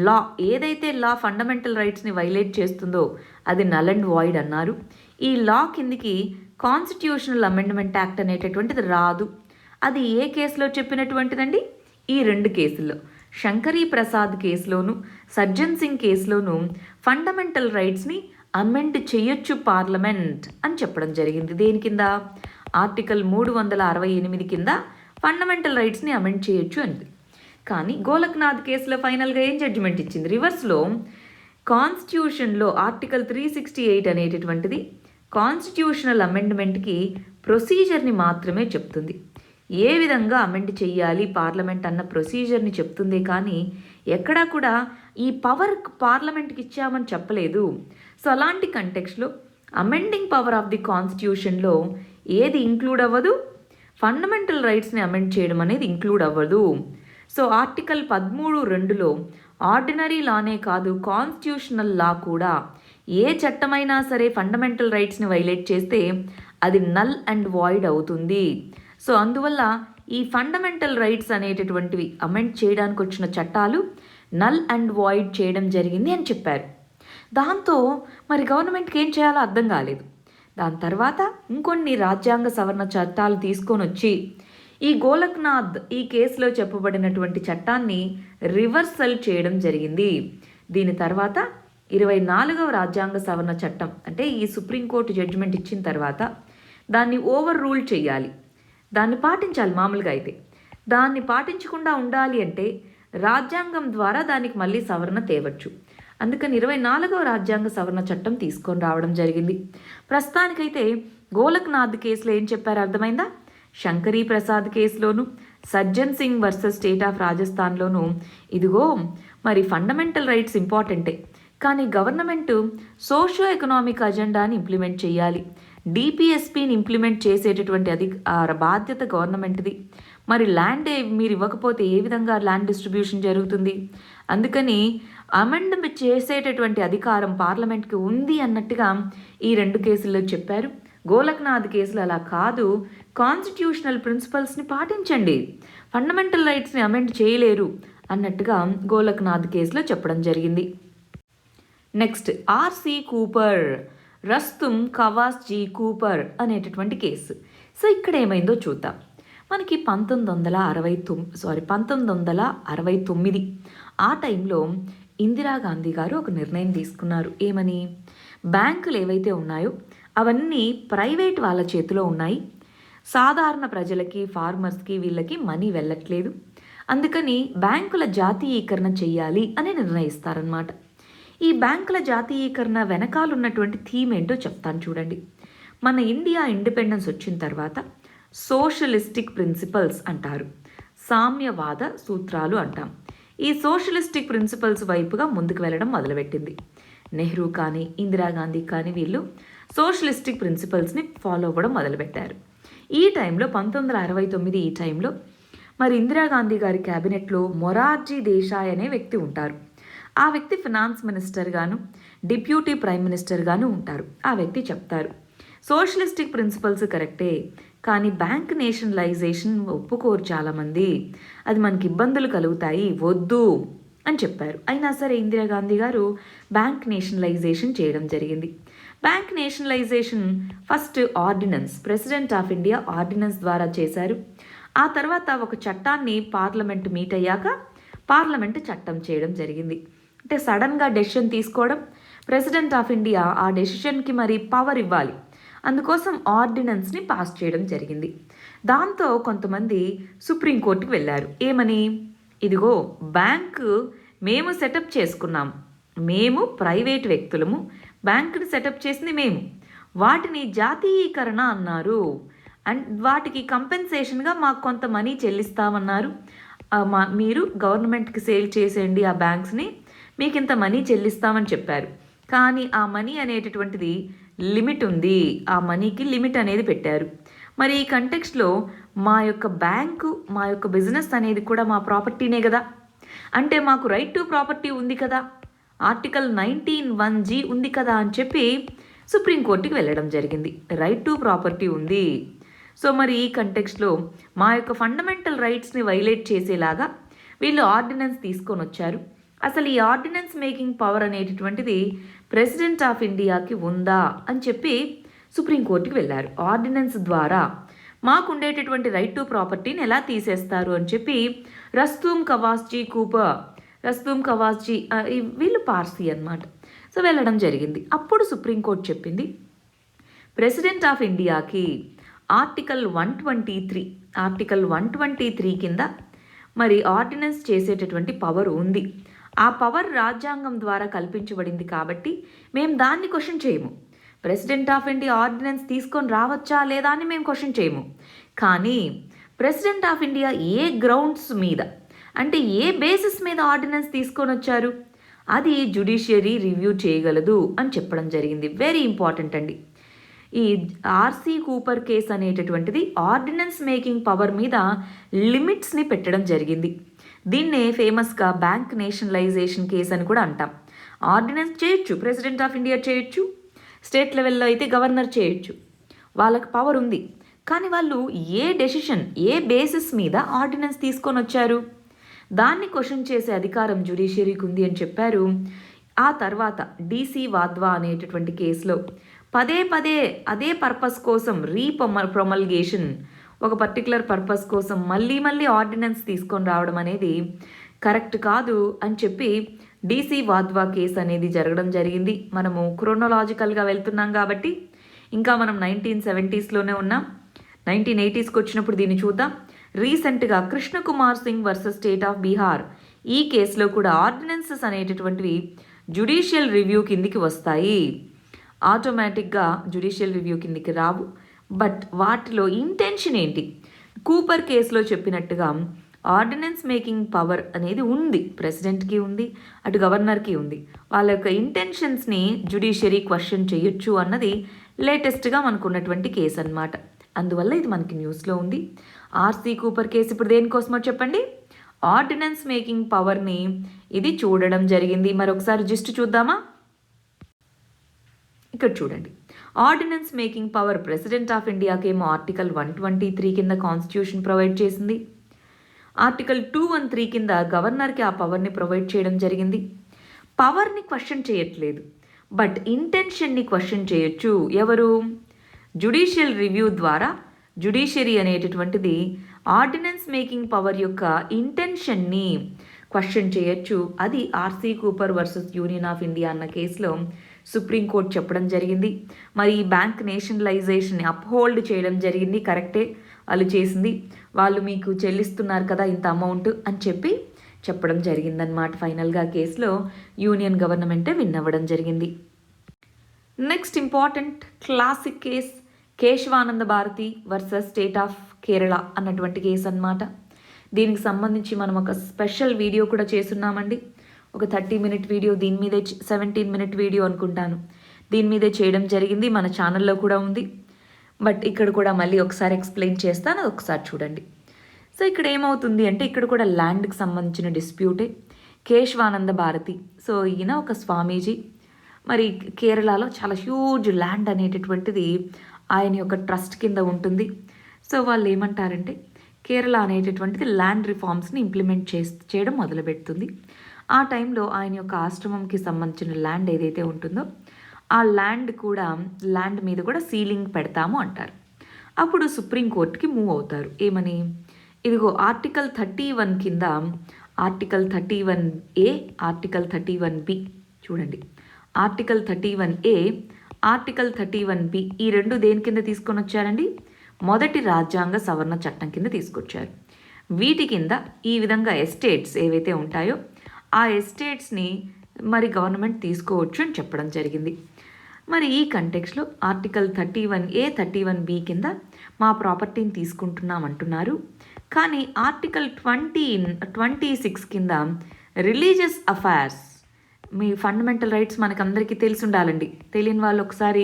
A: లా ఏదైతే లా ఫండమెంటల్ రైట్స్ని వైలేట్ చేస్తుందో అది నల్ అండ్ వాయిడ్ అన్నారు. ఈ లా కిందికి కాన్స్టిట్యూషనల్ అమెండ్మెంట్ యాక్ట్ అనేటటువంటిది రాదు. అది ఏ కేసులో చెప్పినటువంటిదండి? ఈ 2 కేసుల్లో, శంకరీ ప్రసాద్ కేసులోను సజ్జన్ సింగ్ కేసులోను ఫండమెంటల్ రైట్స్ని అమెండ్ చేయొచ్చు పార్లమెంట్ అని చెప్పడం జరిగింది. దేని కింద? ఆర్టికల్ 368 కింద ఫండమెంటల్ రైట్స్ని అమెండ్ చేయొచ్చు అంది. కానీ గోలక్నాథ్ కేసులో ఫైనల్గా ఏం జడ్జిమెంట్ ఇచ్చింది? రివర్స్లో కాన్స్టిట్యూషన్లో ఆర్టికల్ 368 అనేటటువంటిది కాన్స్టిట్యూషనల్ అమెండ్మెంట్కి ప్రొసీజర్ని మాత్రమే చెప్తుంది. ఏ విధంగా అమెండ్ చెయ్యాలి పార్లమెంట్ అన్న ప్రొసీజర్ని చెప్తుంది, కానీ ఎక్కడా కూడా ఈ పవర్ పార్లమెంట్కి ఇచ్చామని చెప్పలేదు. సో అలాంటి కంటెక్స్లో అమెండింగ్ పవర్ ఆఫ్ ది కాన్స్టిట్యూషన్లో ఏది ఇంక్లూడ్ అవ్వదు? ఫండమెంటల్ రైట్స్ని అమెండ్ చేయడం అనేది ఇంక్లూడ్ అవ్వదు. సో ఆర్టికల్ 13(2)లో ఆర్డినరీ లానే కాదు, కాన్స్టిట్యూషనల్ లా కూడా ఏ చట్టమైనా సరే ఫండమెంటల్ రైట్స్ని వైలేట్ చేస్తే అది నల్ అండ్ వాయిడ్ అవుతుంది. సో అందువల్ల ఈ ఫండమెంటల్ రైట్స్ అనేటటువంటివి అమెండ్ చేయడానికి వచ్చిన చట్టాలు నల్ అండ్ వాయిడ్ చేయడం జరిగింది అని చెప్పారు. దాంతో మరి గవర్నమెంట్కి ఏం చేయాలో అర్థం కాలేదు. దాని తర్వాత ఇంకొన్ని రాజ్యాంగ సవరణ చట్టాలు తీసుకొని వచ్చి ఈ గోలక్నాథ్ ఈ కేసులో చెప్పబడినటువంటి చట్టాన్ని రివర్సల్ చేయడం జరిగింది. దీని తర్వాత 24వ రాజ్యాంగ సవరణ చట్టం, అంటే ఈ సుప్రీంకోర్టు జడ్జిమెంట్ ఇచ్చిన తర్వాత దాన్ని ఓవర్ రూల్ చేయాలి, దాన్ని పాటించాలి. మామూలుగా అయితే దాన్ని పాటించకుండా ఉండాలి అంటే రాజ్యాంగం ద్వారా దానికి మళ్ళీ సవరణ తేవచ్చు. అందుకని 24వ రాజ్యాంగ సవరణ చట్టం తీసుకొని రావడం జరిగింది. ప్రస్తుతానికైతే గోలక్నాథ్ కేసులో ఏం చెప్పారో అర్థమైందా? శంకరీ ప్రసాద్ కేసులోను Sajjan Singh versus state of రాజస్థాన్లోను ఇదిగో మరి ఫండమెంటల్ రైట్స్ ఇంపార్టెంటే, కానీ గవర్నమెంట్ సోషో ఎకనామిక్ అజెండాని ఇంప్లిమెంట్ చేయాలి. డిపిఎస్పిని ఇంప్లిమెంట్ చేసేటటువంటి బాధ్యత గవర్నమెంట్ది. మరి ల్యాండ్ మీరు ఇవ్వకపోతే ఏ విధంగా ల్యాండ్ డిస్ట్రిబ్యూషన్ జరుగుతుంది? అందుకని అమెండ్మెంట్ చేసేటటువంటి అధికారం పార్లమెంట్కి ఉంది అన్నట్టుగా ఈ 2 కేసుల్లో చెప్పారు. గోలక్నాథ్ కేసులు అలా కాదు, కాన్స్టిట్యూషనల్ ప్రిన్సిపల్స్ని పాటించండి, ఫండమెంటల్ రైట్స్ని అమెండ్ చేయలేరు అన్నట్టుగా గోలక్నాథ్ కేసులో చెప్పడం జరిగింది. Next RC Cooper, Rustom Cavasjee Cooper అనేటటువంటి కేసు. సో ఇక్కడ ఏమైందో చూద్దాం. మనకి 1969 ఆ టైంలో ఇందిరాగాంధీ గారు ఒక నిర్ణయం తీసుకున్నారు. ఏమని? బ్యాంకులు ఏవైతే ఉన్నాయో అవన్నీ ప్రైవేట్ వాళ్ళ చేతిలో ఉన్నాయి, సాధారణ ప్రజలకి ఫార్మర్స్కి వీళ్ళకి మనీ వెళ్ళట్లేదు, అందుకని బ్యాంకుల జాతీయీకరణ చెయ్యాలి అని నిర్ణయిస్తారనమాట. ఈ బ్యాంకుల జాతీయీకరణ వెనకాలన్నటువంటి థీమ్ ఏంటో చెప్తాను చూడండి. మన ఇండియా ఇండిపెండెన్స్ వచ్చిన తర్వాత సోషలిస్టిక్ ప్రిన్సిపల్స్ అంటారు, సామ్యవాద సూత్రాలు అంటాం. ఈ సోషలిస్టిక్ ప్రిన్సిపల్స్ వైపుగా ముందుకు వెళ్ళడం మొదలుపెట్టింది. నెహ్రూ కానీ ఇందిరాగాంధీ కానీ వీళ్ళు సోషలిస్టిక్ ప్రిన్సిపల్స్ని ఫాలో అవ్వడం మొదలుపెట్టారు. ఈ టైంలో 1969 ఈ టైంలో మరి ఇందిరాగాంధీ గారి క్యాబినెట్లో మొరార్జీ దేశాయ్ అనే వ్యక్తి ఉంటారు. ఆ వ్యక్తి ఫినాన్స్ మినిస్టర్ గాను డిప్యూటీ ప్రైమ్ మినిస్టర్ గాను ఉంటారు. ఆ వ్యక్తి చెప్తారు, సోషలిస్టిక్ ప్రిన్సిపల్స్ కరెక్టే, కానీ బ్యాంక్ నేషనలైజేషన్ ఒప్పుకోరు చాలామంది, అది మనకి ఇబ్బందులు కలుగుతాయి, వద్దు అని చెప్పారు. అయినా సరే ఇందిరాగాంధీ గారు బ్యాంక్ నేషనలైజేషన్ చేయడం జరిగింది. Bank nationalisation first ordinance, president of India ordinance ద్వారా చేశారు. ఆ తర్వాత ఒక చట్టాన్ని పార్లమెంట్ మీట్ అయ్యాక పార్లమెంట్ చట్టం చేయడం జరిగింది. అంటే సడన్గా డెసిషన్ తీసుకోవడం, ప్రెసిడెంట్ ఆఫ్ ఇండియా ఆ డెసిషన్కి మరి పవర్ ఇవ్వాలి, అందుకోసం ఆర్డినెన్స్ని పాస్ చేయడం జరిగింది. దాంతో కొంతమంది సుప్రీంకోర్టుకు వెళ్ళారు. ఏమని? ఇదిగో బ్యాంకు మేము సెటప్ చేసుకున్నాం, మేము ప్రైవేట్ వ్యక్తులము, బ్యాంకుని సెటప్ చేసింది మేము, వాటిని జాతీయీకరణ అన్నారు అండ్ వాటికి కంపెన్సేషన్గా మాకు కొంత మనీ చెల్లిస్తామన్నారు. మీరు గవర్నమెంట్కి సేల్ చేసేయండి ఆ బ్యాంక్స్ని, మీకు ఇంత మనీ చెల్లిస్తామని చెప్పారు. కానీ ఆ మనీ అనేటటువంటిది లిమిట్ ఉంది, ఆ మనీకి లిమిట్ అనేది పెట్టారు. మరి ఈ కంటెక్స్ట్లో మా యొక్క బ్యాంకు, మా యొక్క బిజినెస్ అనేది కూడా మా ప్రాపర్టీనే కదా, అంటే మాకు రైట్ టు ప్రాపర్టీ ఉంది కదా, ఆర్టికల్ 19(1)G ఉంది కదా అని చెప్పి సుప్రీంకోర్టుకి వెళ్ళడం జరిగింది. రైట్ టు ప్రాపర్టీ ఉంది. సో మరి ఈ కంటెక్స్ట్లో మా యొక్క ఫండమెంటల్ రైట్స్ని వైలేట్ చేసేలాగా వీళ్ళు ఆర్డినెన్స్ తీసుకొని వచ్చారు. అసలు ఈ ఆర్డినెన్స్ మేకింగ్ పవర్ అనేటటువంటిది ప్రెసిడెంట్ ఆఫ్ ఇండియాకి ఉందా అని చెప్పి సుప్రీంకోర్టుకి వెళ్ళారు. ఆర్డినెన్స్ ద్వారా మాకు ఉండేటటువంటి రైట్ టు ప్రాపర్టీని ఎలా తీసేస్తారు అని చెప్పి రస్తూమ్ కవాస్జీ వీళ్ళు పార్సీ అన్నమాట. సో వెళ్ళడం జరిగింది. అప్పుడు సుప్రీంకోర్టు చెప్పింది ప్రెసిడెంట్ ఆఫ్ ఇండియాకి ఆర్టికల్ 123 కింద మరి ఆర్డినెన్స్ చేసేటటువంటి పవర్ ఉంది. ఆ పవర్ రాజ్యాంగం ద్వారా కల్పించబడింది కాబట్టి మేము దాన్ని క్వశ్చన్ చేయము. ప్రెసిడెంట్ ఆఫ్ ఇండియా ఆర్డినెన్స్ తీసుకొని రావచ్చా లేదా అని మేము క్వశ్చన్ చేయము. కానీ president of India A grounds మీద, అంటే ఏ బేసిస్ మీద ఆర్డినెన్స్ తీసుకొని వచ్చారు, అది జ్యుడిషియరీ రివ్యూ చేయగలదు అని చెప్పడం జరిగింది. వెరీ ఇంపార్టెంట్ అండి. ఈ ఆర్సీ కూపర్ కేసు అనేటటువంటిది ఆర్డినెన్స్ మేకింగ్ పవర్ మీద లిమిట్స్ని పెట్టడం జరిగింది. దీన్నే ఫేమస్గా బ్యాంక్ నేషనలైజేషన్ కేసు అని కూడా అంటాం. ఆర్డినెన్స్ చేయొచ్చు, ప్రెసిడెంట్ ఆఫ్ ఇండియా చేయొచ్చు, స్టేట్ లెవెల్లో అయితే గవర్నర్ చేయొచ్చు, వాళ్ళకి పవర్ ఉంది. కానీ వాళ్ళు ఏ డెసిషన్, ఏ బేసిస్ మీద ఆర్డినెన్స్ తీసుకొని వచ్చారు, దాన్ని క్వశ్చన్ చేసే అధికారం జ్యుడిషియరీకి ఉంది అని చెప్పారు. ఆ తర్వాత డీసీ వాద్వా అనేటటువంటి కేసులో పదే అదే పర్పస్ కోసం ప్రొమల్గేషన్, ఒక పర్టికులర్ పర్పస్ కోసం మళ్ళీ ఆర్డినెన్స్ తీసుకొని రావడం అనేది కరెక్ట్ కాదు అని చెప్పి డీసీ వాద్వా కేసు అనేది జరగడం జరిగింది. మనము క్రోనలాజికల్గా వెళ్తున్నాం కాబట్టి ఇంకా మనం 1970స్లోనే ఉన్నాం. 1980స్కి వచ్చినప్పుడు దీన్ని చూద్దాం. రీసెంట్గా Krishna Kumar Singh versus state of Bihar, ఈ కేసులో కూడా ఆర్డినెన్సెస్ అనేటటువంటివి జ్యుడిషియల్ రివ్యూ కిందికి వస్తాయి. ఆటోమేటిక్గా జ్యుడిషియల్ రివ్యూ కిందికి రావు. బట్ వాటిలో ఇంటెన్షన్ ఏంటి, కూపర్ కేసులో చెప్పినట్టుగా ఆర్డినెన్స్ మేకింగ్ పవర్ అనేది ఉంది, ప్రెసిడెంట్కి ఉంది, అటు గవర్నర్కి ఉంది. వాళ్ళ యొక్క ఇంటెన్షన్స్ని జ్యుడిషియరీ క్వశ్చన్ చేయొచ్చు అన్నది లేటెస్ట్గా మనకున్నటువంటి కేసు అన్నమాట. అందువల్ల ఇది మనకి న్యూస్లో ఉంది. ఆర్సీ కూపర్ కేసు ఇప్పుడు దేనికోసమో చెప్పండి, ఆర్డినెన్స్ మేకింగ్ పవర్ని ఇది చూడడం జరిగింది. మరొకసారి జిస్ట్ చూద్దామా? ఇక్కడ చూడండి, ordinance making power president of ఇండియాకి ఏమో ఆర్టికల్ 123 కింద కాన్స్టిట్యూషన్ ప్రొవైడ్ చేసింది. ఆర్టికల్ 213 కింద గవర్నర్కి ఆ పవర్ని ప్రొవైడ్ చేయడం జరిగింది. పవర్ని క్వశ్చన్ చేయట్లేదు, బట్ ఇంటెన్షన్ని క్వశ్చన్ చేయొచ్చు. ఎవరు? జ్యుడిషియల్ రివ్యూ ద్వారా జ్యుడిషియరీ అనేటటువంటిది ఆర్డినెన్స్ మేకింగ్ పవర్ యొక్క ఇంటెన్షన్ని క్వశ్చన్ చేయొచ్చు. అది RC Cooper versus union of India అన్న కేసులో సుప్రీంకోర్టు చెప్పడం జరిగింది. మరి ఈ బ్యాంక్ నేషనలైజేషన్ అప్హోల్డ్ చేయడం జరిగింది. కరెక్టే, వాళ్ళు చేసింది, వాళ్ళు మీకు చెల్లిస్తున్నారు కదా ఇంత అమౌంట్ అని చెప్పడం జరిగిందనమాట. ఫైనల్గా కేసులో యూనియన్ గవర్నమెంటే విన్ అవ్వడం జరిగింది. Next important classic case Kesavananda Bharati versus state of Kerala అన్నటువంటి కేసు అన్నమాట. దీనికి సంబంధించి మనం ఒక స్పెషల్ వీడియో కూడా చేస్తున్నామండి. ఒక 30-minute వీడియో, దీని మీదే 17-minute వీడియో అనుకుంటాను, దీని మీదే చేయడం జరిగింది. మన ఛానల్లో కూడా ఉంది. బట్ ఇక్కడ కూడా మళ్ళీ ఒకసారి ఎక్స్ప్లెయిన్ చేస్తాను, అది ఒకసారి చూడండి. సో ఇక్కడ ఏమవుతుంది అంటే, ఇక్కడ కూడా ల్యాండ్కి సంబంధించిన డిస్ప్యూటే. కేశవానంద భారతి, సో ఈయన ఒక స్వామీజీ, మరి కేరళలో చాలా హ్యూజ్ ల్యాండ్ అనేటటువంటిది ఆయన యొక్క ట్రస్ట్ కింద ఉంటుంది. సో వాళ్ళు ఏమంటారంటే, కేరళ అనేటటువంటిది ల్యాండ్ రిఫార్మ్స్ని ఇంప్లిమెంట్ చేయడం మొదలుపెడుతుంది. ఆ టైంలో ఆయన యొక్క ఆశ్రమంకి సంబంధించిన ల్యాండ్ ఏదైతే ఉంటుందో ఆ ల్యాండ్ మీద కూడా సీలింగ్ పెడతాము అంటారు. అప్పుడు సుప్రీంకోర్టుకి మూవ్ అవుతారు. ఏమని? ఇదిగో ఆర్టికల్ 31 కింద ఆర్టికల్ 31A, ఆర్టికల్ 31B చూడండి. ఆర్టికల్ 31A, ఆర్టికల్ 31B ఈ రెండు దేని కింద తీసుకొని వచ్చారండి? మొదటి రాజ్యాంగ సవరణ చట్టం కింద తీసుకొచ్చారు. వీటి కింద ఈ విధంగా ఎస్టేట్స్ ఏవైతే ఉంటాయో ఆ ఎస్టేట్స్ని మరి గవర్నమెంట్ తీసుకోవచ్చు అని చెప్పడం జరిగింది. మరి ఈ కంటెక్స్లో ఆర్టికల్ 31A, 31B కింద మా ప్రాపర్టీని తీసుకుంటున్నాం అంటున్నారు. కానీ ఆర్టికల్ 26 కింద రిలీజియస్ అఫైర్స్, మీ ఫండమెంటల్ రైట్స్ మనకందరికీ తెలిసి ఉండాలండి. తెలియని వాళ్ళు ఒకసారి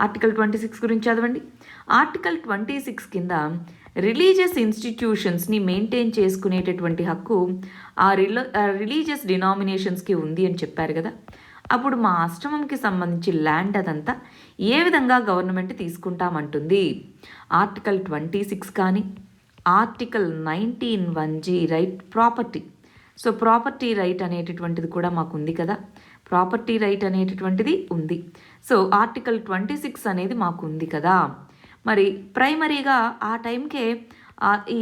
A: ఆర్టికల్ 26 గురించి చదవండి. ఆర్టికల్ 26 కింద రిలీజియస్ ఇన్స్టిట్యూషన్స్ని మెయింటైన్ చేసుకునేటటువంటి హక్కు ఆ రిలీజియస్ డినామినేషన్స్కి ఉంది అని చెప్పారు కదా. అప్పుడు మా ఆశ్రమంకి సంబంధించి ల్యాండ్ అదంతా ఏ విధంగా గవర్నమెంట్ తీసుకుంటామంటుంది? ఆర్టికల్ 26 కానీ article 19(1)G right property, so property right అనేటటువంటిది కూడా మాకు ఉంది కదా, ప్రాపర్టీ రైట్ అనేటటువంటిది ఉంది. సో ఆర్టికల్ 26 అనేది మాకు ఉంది కదా. మరి ప్రైమరీగా ఆ టైంకే ఈ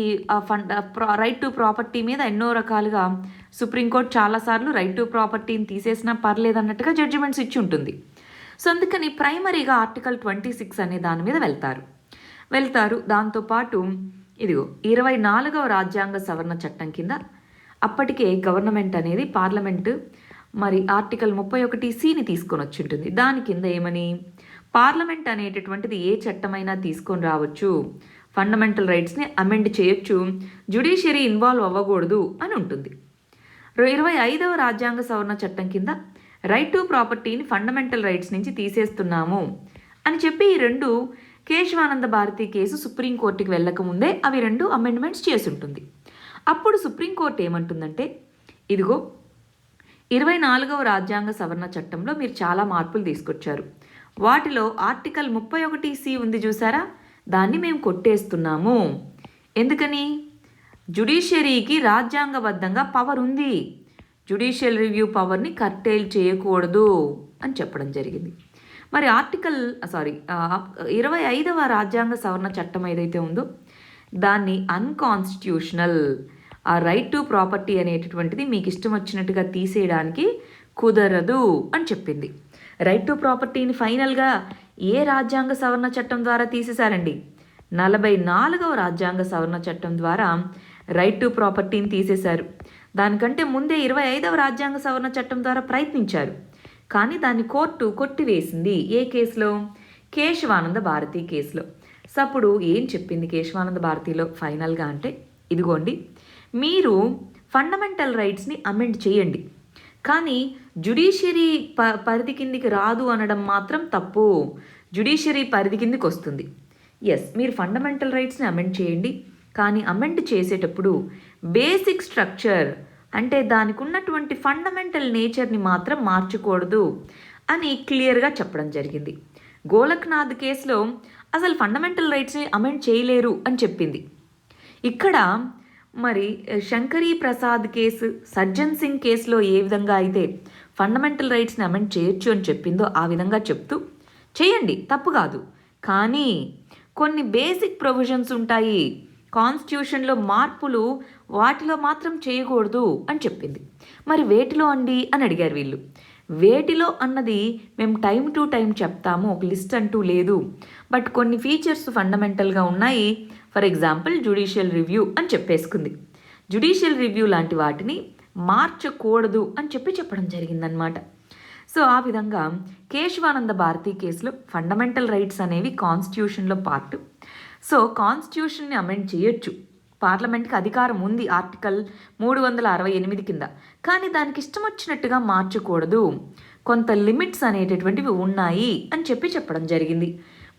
A: రైట్ టు ప్రాపర్టీ మీద ఎన్నో రకాలుగా సుప్రీంకోర్టు చాలాసార్లు రైట్ టు ప్రాపర్టీని తీసేసినా పర్లేదు అన్నట్టుగా జడ్జిమెంట్స్ ఇచ్చి ఉంటుంది. సో అందుకని ప్రైమరీగా ఆర్టికల్ 26 అనే దాని మీద వెళ్తారు. దాంతోపాటు ఇదిగో 24వ రాజ్యాంగ సవరణ చట్టం కింద అప్పటికే గవర్నమెంట్ అనేది పార్లమెంటు మరి ఆర్టికల్ 31(c)ని తీసుకొని వచ్చి ఉంటుంది. దాని కింద ఏమని, పార్లమెంట్ అనేటటువంటిది ఏ చట్టమైనా తీసుకొని రావచ్చు, ఫండమెంటల్ రైట్స్ని అమెండ్ చేయొచ్చు, జ్యుడిషియరీ ఇన్వాల్వ్ అవ్వకూడదు అని ఉంటుంది. 25వ రాజ్యాంగ సవరణ చట్టం కింద రైట్ టు ప్రాపర్టీని ఫండమెంటల్ రైట్స్ నుంచి తీసేస్తున్నాము అని చెప్పి ఈ రెండు కేశవానంద భారతి కేసు సుప్రీంకోర్టుకి వెళ్ళకముందే అవి రెండు అమెండ్మెంట్స్ చేసి ఉంటుంది. అప్పుడు సుప్రీంకోర్టు ఏమంటుందంటే, ఇదిగో 24వ రాజ్యాంగ సవరణ చట్టంలో మీరు చాలా మార్పులు తీసుకొచ్చారు, వాటిలో ఆర్టికల్ 31(c) ఉంది చూసారా, దాన్ని మేము కొట్టేస్తున్నాము. ఎందుకని, జ్యుడిషియరీకి రాజ్యాంగబద్ధంగా పవర్ ఉంది, జ్యుడిషియల్ రివ్యూ పవర్ని కర్టైల్ చేయకూడదు అని చెప్పడం జరిగింది. మరి 25వ రాజ్యాంగ సవరణ చట్టం ఏదైతే ఉందో దాన్ని అన్కాన్స్టిట్యూషనల్, ఆ రైట్ టు ప్రాపర్టీ అనేటటువంటిది మీకు ఇష్టం వచ్చినట్టుగా తీసేయడానికి కుదరదు అని చెప్పింది. రైట్ టు ప్రాపర్టీని ఫైనల్గా ఏ రాజ్యాంగ సవరణ చట్టం ద్వారా తీసేశారండి, 44వ రాజ్యాంగ సవరణ చట్టం ద్వారా రైట్ టు ప్రాపర్టీని తీసేశారు. దానికంటే ముందే 25వ రాజ్యాంగ సవరణ చట్టం ద్వారా ప్రయత్నించారు, కానీ దాన్ని కోర్టు కొట్టివేసింది. ఏ కేసులో, కేశవానంద భారతి కేసులో. సో అప్పుడు ఏం చెప్పింది కేశవానంద భారతిలో ఫైనల్గా అంటే, ఇదిగోండి మీరు ఫండమెంటల్ రైట్స్ని అమెండ్ చేయండి, కానీ జ్యుడిషియరీ పరిధి కిందికి రాదు అనడం మాత్రం తప్పు, జ్యుడిషియరీ పరిధి కిందికి వస్తుంది. ఎస్, మీరు ఫండమెంటల్ రైట్స్ని అమెండ్ చేయండి, కానీ అమెండ్ చేసేటప్పుడు బేసిక్ స్ట్రక్చర్ అంటే దానికి ఉన్నటువంటి ఫండమెంటల్ నేచర్ని మాత్రం మార్చకూడదు అని క్లియర్గా చెప్పడం జరిగింది. గోలక్నాథ్ కేసులో అసలు ఫండమెంటల్ రైట్స్ని అమెండ్ చేయలేరు అని చెప్పింది. ఇక్కడ మరి శంకరీ ప్రసాద్ కేసు, సజ్జన్ సింగ్ కేసులో ఏ విధంగా అయితే ఫండమెంటల్ రైట్స్ని అమెండ్ చేయొచ్చు అని చెప్పిందో ఆ విధంగా చెప్తూ చేయండి, తప్పు కాదు, కానీ కొన్ని బేసిక్ ప్రొవిజన్స్ ఉంటాయి, కాన్స్టిట్యూషన్లో మార్పులు వాటిలో మాత్రం చేయకూడదు అని చెప్పింది. మరి వేటిలో అండి అని అడిగారు వీళ్ళు. వేటిలో అన్నది మేము టైం టు టైం చెప్తాము, ఒక లిస్ట్ అంటూ లేదు, బట్ కొన్ని ఫీచర్స్ ఫండమెంటల్గా ఉన్నాయి. ఫర్ ఎగ్జాంపుల్ జ్యుడిషియల్ రివ్యూ అని చెప్పేసుకుంది. జ్యుడిషియల్ రివ్యూ లాంటి వాటిని మార్చకూడదు అని చెప్పడం జరిగిందనమాట. సో ఆ విధంగా కేశవానంద భారతి కేసులో ఫండమెంటల్ రైట్స్ అనేవి కాన్స్టిట్యూషన్లో పార్ట్. సో కాన్స్టిట్యూషన్ని అమెండ్ చేయొచ్చు, పార్లమెంట్కి అధికారం ఉంది ఆర్టికల్ 368 కింద, కానీ దానికి ఇష్టం వచ్చినట్టుగా మార్చకూడదు, కొంత లిమిట్స్ అనేటటువంటివి ఉన్నాయి అని చెప్పడం జరిగింది.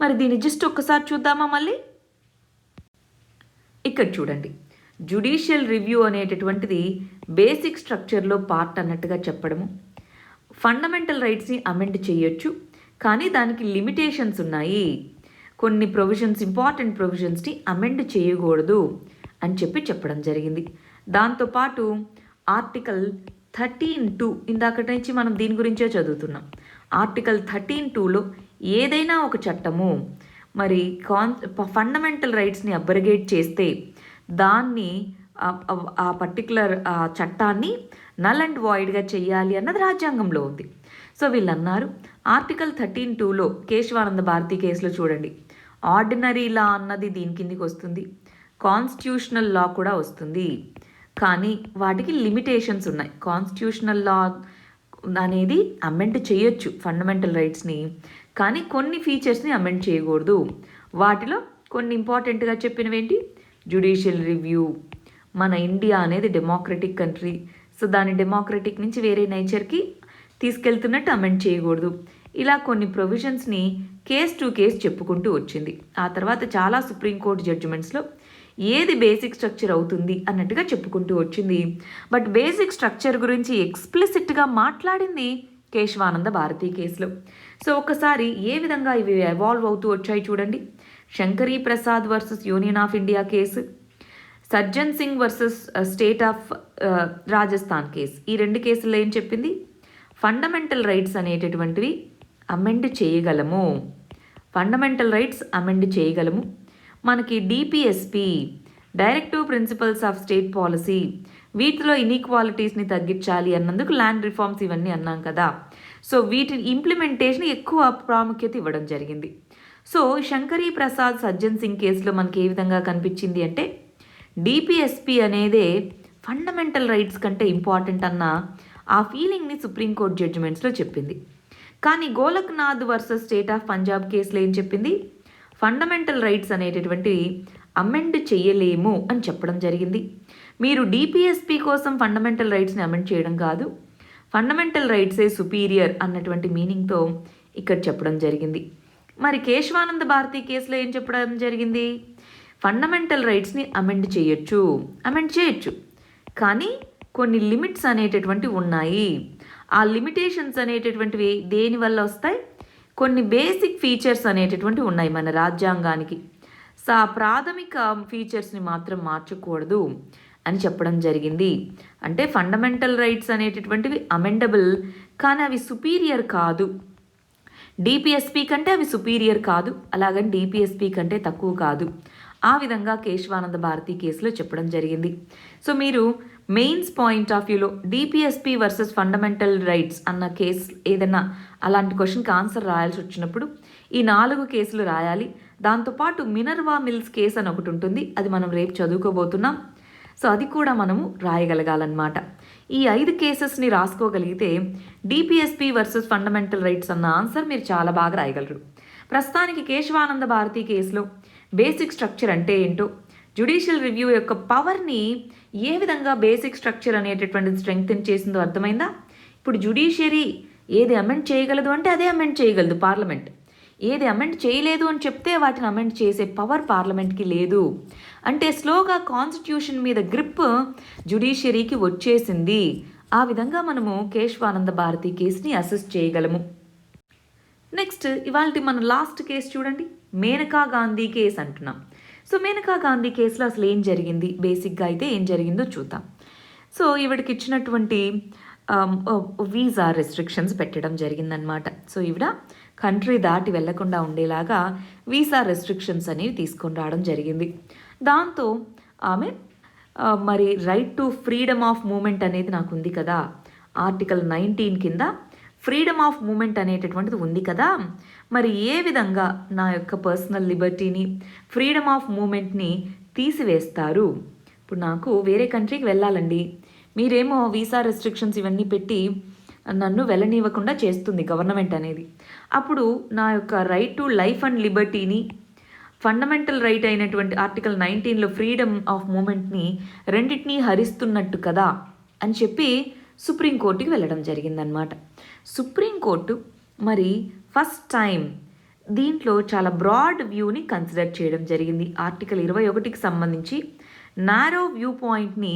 A: మరి దీన్ని జస్ట్ ఒక్కసారి చూద్దామా మళ్ళీ. ఇక్కడ చూడండి, జ్యుడిషియల్ రివ్యూ అనేటటువంటిది బేసిక్ స్ట్రక్చర్లో పార్ట్ అన్నట్టుగా చెప్పడము, ఫండమెంటల్ రైట్స్ని అమెండ్ చేయొచ్చు, కానీ దానికి లిమిటేషన్స్ ఉన్నాయి, కొన్ని ప్రొవిజన్స్, ఇంపార్టెంట్ ప్రొవిజన్స్ని అమెండ్ చేయకూడదు అని చెప్పడం జరిగింది. దాంతోపాటు ఆర్టికల్ 13(2) ఇందాకటి నుంచి మనం దీని గురించే చదువుతున్నాం. ఆర్టికల్ 13(2)లో ఏదైనా ఒక చట్టము మరి ఫండమెంటల్ రైట్స్ని అబ్రగేట్ చేస్తే దాన్ని ఆ పర్టికులర్ చట్టాన్ని నల్ అండ్ వాయిడ్గా చేయాలి అన్నది రాజ్యాంగంలో ఉంది. సో వీళ్ళు అన్నారు ఆర్టికల్ 13(2)లో కేశవానంద భారతి కేసులో చూడండి, ఆర్డినరీ లా అన్నది దీని కిందికి వస్తుంది, కాన్స్టిట్యూషనల్ లా కూడా వస్తుంది, కానీ వాటికి లిమిటేషన్స్ ఉన్నాయి. కాన్స్టిట్యూషనల్ లా అనేది అమెండ్ చేయొచ్చు ఫండమెంటల్ రైట్స్ని, కానీ కొన్ని ఫీచర్స్ని అమెండ్ చేయకూడదు. వాటిలో కొన్ని ఇంపార్టెంట్గా చెప్పినవేంటి, జ్యుడిషియల్ రివ్యూ, మన ఇండియా అనేది డెమోక్రటిక్ కంట్రీ, సో దాని డెమోక్రటిక్ నుంచి వేరే నేచర్కి తీసుకెళ్తున్నట్టు అమెండ్ చేయకూడదు. ఇలా కొన్ని ప్రొవిజన్స్ని కేస్ టు కేస్ చెప్పుకుంటూ వచ్చింది. ఆ తర్వాత చాలా సుప్రీంకోర్టు జడ్జిమెంట్స్లో ఏది బేసిక్ స్ట్రక్చర్ అవుతుంది అన్నట్టుగా చెప్పుకుంటూ వచ్చింది. బట్ బేసిక్ స్ట్రక్చర్ గురించి ఎక్స్ప్లిసిట్గా మాట్లాడింది కేశవానంద భారతి కేసులో. సో ఒకసారి ఏ విధంగా ఇవి ఎవాల్వ్ అవుతూ వచ్చాయి చూడండి. Shankari Prasad versus union of India case, Sajjan Singh versus state of Rajasthan case. ఈ 2 కేసుల్లో ఏం చెప్పింది? ఫండమెంటల్ రైట్స్ అనేటటువంటివి అమెండ్ చేయగలము. ఫండమెంటల్ రైట్స్ అమెండ్ చేయగలము. మనకి DPSP, directive principles of state policy, వీటిలో ఇన్ఈక్వాలిటీస్ని తగ్గించాలి అన్నందుకు ల్యాండ్ రిఫార్మ్స్ ఇవన్నీ అన్నాం కదా. సో వీటి ఇంప్లిమెంటేషన్ ఎక్కువ ప్రాముఖ్యత ఇవ్వడం జరిగింది. సో శంకరీ ప్రసాద్ సజ్జన్ సింగ్ కేసులో మనకి ఏ విధంగా కనిపించింది అంటే డిపిఎస్పి అనేదే ఫండమెంటల్ రైట్స్ కంటే ఇంపార్టెంట్ అన్న ఆ ఫీలింగ్ని సుప్రీంకోర్టు జడ్జిమెంట్స్లో చెప్పింది. కానీ Golaknath versus state of Punjab కేసులో ఏం చెప్పింది? ఫండమెంటల్ రైట్స్ అనేటటువంటివి అమెండ్ చేయలేము అని చెప్పడం జరిగింది. మీరు డిపిఎస్పి కోసం ఫండమెంటల్ రైట్స్ని అమెండ్ చేయడం కాదు, ఫండమెంటల్ రైట్సే సుపీరియర్ అన్నటువంటి మీనింగ్తో ఇక్కడ చెప్పడం జరిగింది. మరి కేశవానంద భారతి కేసులో ఏం చెప్పడం జరిగింది? ఫండమెంటల్ రైట్స్ని అమెండ్ చేయొచ్చు, కానీ కొన్ని లిమిట్స్ అనేటటువంటివి ఉన్నాయి. ఆ లిమిటేషన్స్ అనేటటువంటివి దేని వల్ల వస్తాయి? కొన్ని బేసిక్ ఫీచర్స్ అనేటటువంటివి ఉన్నాయి మన రాజ్యాంగానికి. ఆ ప్రాథమిక ఫీచర్స్ని మాత్రం మార్చకూడదు అని చెప్పడం జరిగింది. అంటే ఫండమెంటల్ రైట్స్ అనేటటువంటివి అమెండబుల్, కానీ అవి సుపీరియర్ కాదు. డిపిఎస్పి కంటే అవి సుపీరియర్ కాదు, అలాగని డిపిఎస్పి కంటే తక్కువ కాదు. ఆ విధంగా కేశవానంద భారతి కేసులో చెప్పడం జరిగింది. సో మీరు మెయిన్స్ పాయింట్ ఆఫ్ వ్యూలో డిపిఎస్పి వర్సెస్ ఫండమెంటల్ రైట్స్ అన్న కేసు ఏదైనా అలాంటి క్వశ్చన్కి ఆన్సర్ రాయాల్సి వచ్చినప్పుడు ఈ 4 కేసులు రాయాలి. దాంతోపాటు మినర్వా మిల్స్ కేసు అని ఒకటి ఉంటుంది, అది మనం రేపు చదువుకోబోతున్నాం. సో అది కూడా మనము రాయగలగాలన్నమాట. ఈ 5 కేసెస్ని రాసుకోగలిగితే డిపిఎస్పి వర్సెస్ ఫండమెంటల్ రైట్స్ అన్న ఆన్సర్ మీరు చాలా బాగా రాయగలరు. ప్రస్తుతానికి కేశవానంద భారతి కేసులో బేసిక్ స్ట్రక్చర్ అంటే ఏంటో, జ్యుడిషియల్ రివ్యూ యొక్క పవర్ని ఏ విధంగా బేసిక్ స్ట్రక్చర్ అనేటటువంటిది స్ట్రెంగ్తెన్ చేసిందో అర్థమైందా? ఇప్పుడు జ్యుడిషియరీ ఏది అమెండ్ చేయగలదు అంటే అదే అమెండ్ చేయగలదు పార్లమెంట్. ఏది అమెండ్ చేయలేదు అని చెప్తే వాటిని అమెండ్ చేసే పవర్ పార్లమెంట్కి లేదు. అంటే స్లోగా కాన్స్టిట్యూషన్ మీద గ్రిప్ జ్యుడిషియరీకి వచ్చేసింది. ఆ విధంగా మనము కేశవానంద భారతి కేసుని అసెస్ చేయగలము. నెక్స్ట్ ఇవాళ మన లాస్ట్ కేసు చూడండి, మేనకా గాంధీ కేసు అంటున్నాం. సో మేనకా గాంధీ కేసులో అసలు ఏం జరిగింది, బేసిక్గా అయితే ఏం జరిగిందో చూద్దాం. సో ఈవిడికి ఇచ్చినటువంటి వీసా రెస్ట్రిక్షన్స్ పెట్టడం జరిగిందనమాట. సో ఈవిడ కంట్రీ దాటి వెళ్లకుండా ఉండేలాగా వీసా రెస్ట్రిక్షన్స్ అనేవి తీసుకొని రావడం జరిగింది. దాంతో ఆమె మరి right to freedom of movement అనేది నాకు ఉంది కదా, ఆర్టికల్ 19 కింద ఫ్రీడమ్ ఆఫ్ మూమెంట్ అనేటటువంటిది ఉంది కదా, మరి ఏ విధంగా నా యొక్క పర్సనల్ లిబర్టీని, ఫ్రీడమ్ ఆఫ్ మూమెంట్ని తీసివేస్తారు? ఇప్పుడు నాకు వేరే కంట్రీకి వెళ్ళాలండి, మీరేమో వీసా రెస్ట్రిక్షన్స్ ఇవన్నీ పెట్టి నన్ను వెళ్ళనివ్వకుండా చేస్తుంది గవర్నమెంట్ అనేది. అప్పుడు నా యొక్క రైట్ టు లైఫ్ అండ్ లిబర్టీని, ఫండమెంటల్ రైట్ అయినటువంటి ఆర్టికల్ 19లో ఫ్రీడమ్ ఆఫ్ మూమెంట్ని రెండింటినీ హరిస్తున్నట్టు కదా అని చెప్పి సుప్రీంకోర్టుకి వెళ్ళడం జరిగిందనమాట. సుప్రీంకోర్టు మరి ఫస్ట్ టైం దీంట్లో చాలా బ్రాడ్ వ్యూని కన్సిడర్ చేయడం జరిగింది. ఆర్టికల్ 21కి సంబంధించి నారో వ్యూ పాయింట్ని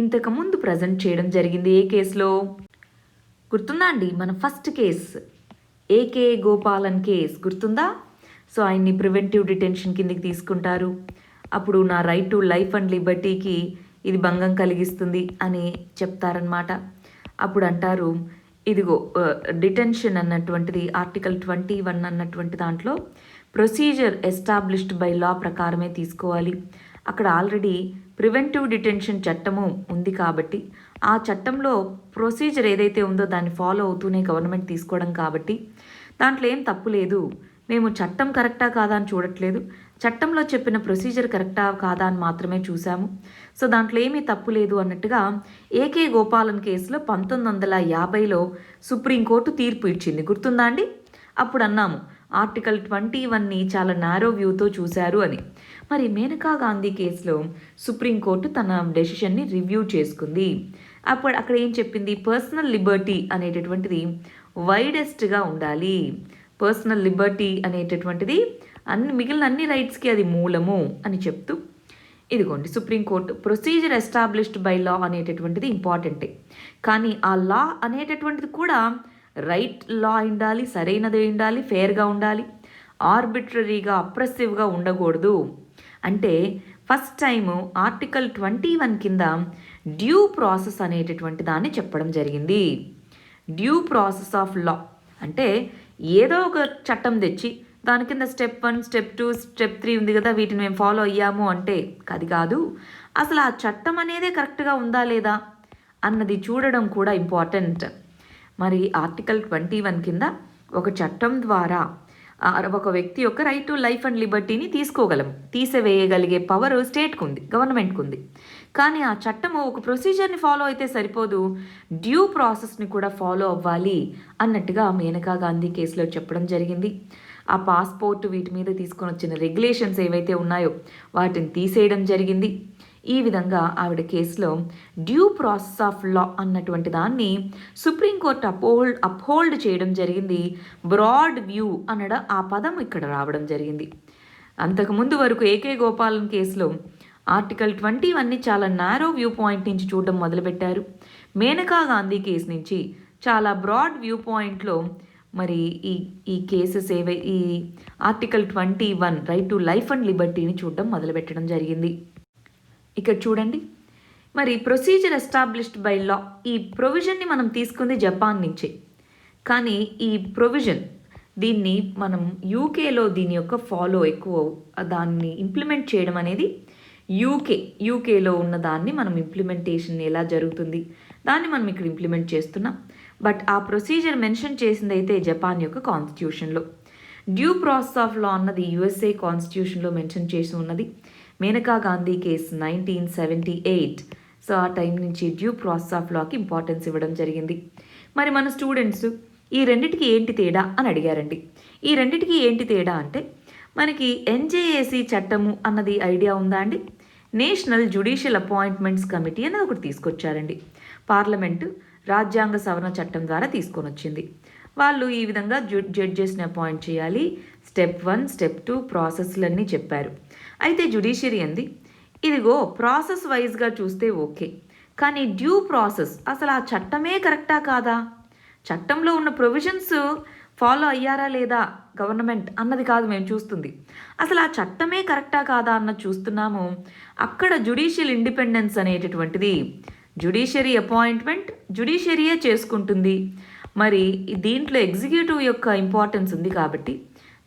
A: ఇంతకుముందు ప్రజెంట్ చేయడం జరిగింది. ఏ కేసులో గుర్తుందా అండి? మన first case AK Gopalan case గుర్తుందా? సో ఆయన్ని ప్రివెంటివ్ డిటెన్షన్ కిందకి తీసుకుంటారు. అప్పుడు నా రైట్ టు లైఫ్ అండ్ లిబర్టీకి ఇది భంగం కలిగిస్తుంది అని చెప్తారనమాట. అప్పుడు అంటారు ఇదిగో డిటెన్షన్ అన్నటువంటిది ఆర్టికల్ 21 అన్నటువంటి దాంట్లో ప్రొసీజర్ ఎస్టాబ్లిష్డ్ బై లా ప్రకారమే తీసుకోవాలి. అక్కడ ఆల్రెడీ ప్రివెంటివ్ డిటెన్షన్ చట్టము ఉంది కాబట్టి ఆ చట్టంలో ప్రొసీజర్ ఏదైతే ఉందో దాన్ని ఫాలో అవుతూనే గవర్నమెంట్ తీసుకోవడం కాబట్టి దాంట్లో ఏం తప్పు లేదు. మేము చట్టం కరెక్టా కాదా అని చూడట్లేదు, చట్టంలో చెప్పిన ప్రొసీజర్ కరెక్టా కాదా అని మాత్రమే చూసాము. సో దాంట్లో ఏమీ తప్పు లేదు అన్నట్టుగా ఏకే గోపాలన్ కేసులో 1950లో సుప్రీంకోర్టు తీర్పు ఇచ్చింది. గుర్తుందా అండి? అప్పుడు అన్నాము ఆర్టికల్ 21ని చాలా నారో వ్యూతో చూశారు అని. మరి మేనకా గాంధీ కేసులో సుప్రీంకోర్టు తన డెసిషన్ని రివ్యూ చేసుకుంది. అక్కడ ఏం చెప్పింది? పర్సనల్ లిబర్టీ అనేటటువంటిది వైడెస్ట్గా ఉండాలి. పర్సనల్ లిబర్టీ అనేటటువంటిది మిగిలిన అన్ని రైట్స్కి అది మూలము అని చెప్తూ ఇదిగోండి supreme court procedure established by law అనేటటువంటిది ఇంపార్టెంటే, కానీ ఆ లా అనేటటువంటిది కూడా రైట్ లా ఉండాలి, సరైనదే ఉండాలి, ఫెయిర్గా ఉండాలి, ఆర్బిట్రరీగా అప్రెసివ్గా ఉండకూడదు. అంటే ఫస్ట్ టైము ఆర్టికల్ 21 కింద డ్యూ ప్రాసెస్ అనేటటువంటి దాన్ని చెప్పడం జరిగింది. డ్యూ ప్రాసెస్ ఆఫ్ లా అంటే ఏదో ఒక చట్టం తెచ్చి దాని కింద స్టెప్ 1, స్టెప్ 2, స్టెప్ 3 ఉంది కదా, వీటిని మేము ఫాలో అయ్యాము అంటే అది కాదు. అసలు ఆ చట్టం అనేదే కరెక్ట్గా ఉందా లేదా అన్నది చూడడం కూడా ఇంపార్టెంట్. మరి ఆర్టికల్ 21 కింద ఒక చట్టం ద్వారా ఒక వ్యక్తి యొక్క రైట్ టు లైఫ్ అండ్ లిబర్టీని తీసివేయగలిగే పవర్ స్టేట్కి ఉంది, గవర్నమెంట్కి ఉంది. కానీ ఆ చట్టము ఒక ప్రొసీజర్ని ఫాలో అయితే సరిపోదు, డ్యూ ప్రాసెస్ని కూడా ఫాలో అవ్వాలి అన్నట్టుగా మేనకా గాంధీ కేసులో చెప్పడం జరిగింది. ఆ పాస్పోర్ట్ వీటి మీద తీసుకొని వచ్చిన రెగ్యులేషన్స్ ఏవైతే ఉన్నాయో వాటిని తీసేయడం జరిగింది. ఈ విధంగా ఆవిడ కేసులో డ్యూ ప్రాసెస్ ఆఫ్ లా అన్నటువంటి దాన్ని సుప్రీంకోర్టు అప్హోల్డ్ చేయడం జరిగింది. బ్రాడ్ వ్యూ అనడం ఆ పదం ఇక్కడ రావడం జరిగింది. అంతకుముందు వరకు ఏకే గోపాలన్ కేసులో ఆర్టికల్ 21ని చాలా నారో వ్యూ పాయింట్ నుంచి చూడడం మొదలుపెట్టారు. మేనకా గాంధీ కేసు నుంచి చాలా బ్రాడ్ వ్యూ పాయింట్లో మరి ఈ కేసెస్ ఈ article 21 right to life and లిబర్టీని చూడడం మొదలుపెట్టడం జరిగింది. ఇక్కడ చూడండి, మరి ప్రొసీజర్ ఎస్టాబ్లిష్డ్ బై లా, ఈ ప్రొవిజన్ని మనం తీసుకుంది జపాన్ నుంచే. కానీ ఈ ప్రొవిజన్ దీన్ని మనం యూకేలో దీని యొక్క ఫాలో ఎక్కువ దాన్ని ఇంప్లిమెంట్ చేయడం అనేది యూకేలో ఉన్న దాన్ని మనం ఇంప్లిమెంటేషన్ ఎలా జరుగుతుంది దాన్ని మనం ఇక్కడ ఇంప్లిమెంట్ చేస్తున్నాం. బట్ ఆ ప్రొసీజర్ మెన్షన్ చేసింది అయితే జపాన్ యొక్క కాన్స్టిట్యూషన్లో. డ్యూ ప్రాసెస్ ఆఫ్ లా అన్నది యుఎస్ఏ కాన్స్టిట్యూషన్లో మెన్షన్ చేసి ఉన్నది. మేనకా గాంధీ కేసు 1978. సో ఆ టైం నుంచి డ్యూ ప్రాసెస్ ఆఫ్ లాకి ఇంపార్టెన్స్ ఇవ్వడం జరిగింది. మరి మన స్టూడెంట్స్ ఈ రెండిటికి ఏంటి తేడా అని అడిగారండి. ఈ రెండిటికి ఏంటి తేడా అంటే మనకి ఎన్జేఏసీ చట్టము అన్నది ఐడియా ఉందా అండి? నేషనల్ జ్యుడిషియల్ అపాయింట్మెంట్స్ కమిటీ అనేది ఒకటి తీసుకొచ్చారండి. పార్లమెంటు రాజ్యాంగ సవరణ చట్టం ద్వారా తీసుకొని వచ్చింది. వాళ్ళు ఈ విధంగా జడ్జెస్ని అపాయింట్ చేయాలి, స్టెప్ 1, స్టెప్ 2 ప్రాసెస్లన్నీ చెప్పారు. అయితే జ్యుడిషియరీ అంది ఇదిగో ప్రాసెస్ వైజ్గా చూస్తే ఓకే, కానీ డ్యూ ప్రాసెస్ అసలు ఆ చట్టమే కరెక్టా కాదా, చట్టంలో ఉన్న ప్రొవిజన్స్ ఫాలో అయ్యారా లేదా గవర్నమెంట్ అన్నది కాదు మేము చూస్తుంది, అసలు ఆ చట్టమే కరెక్టా కాదా అన్నది చూస్తున్నాము. అక్కడ జ్యుడిషియల్ ఇండిపెండెన్స్ అనేటటువంటిది జ్యుడిషియరీ అపాయింట్మెంట్ జ్యుడిషియరీయే చేసుకుంటుంది. మరి దీంట్లో ఎగ్జిక్యూటివ్ యొక్క ఇంపార్టెన్స్ ఉంది కాబట్టి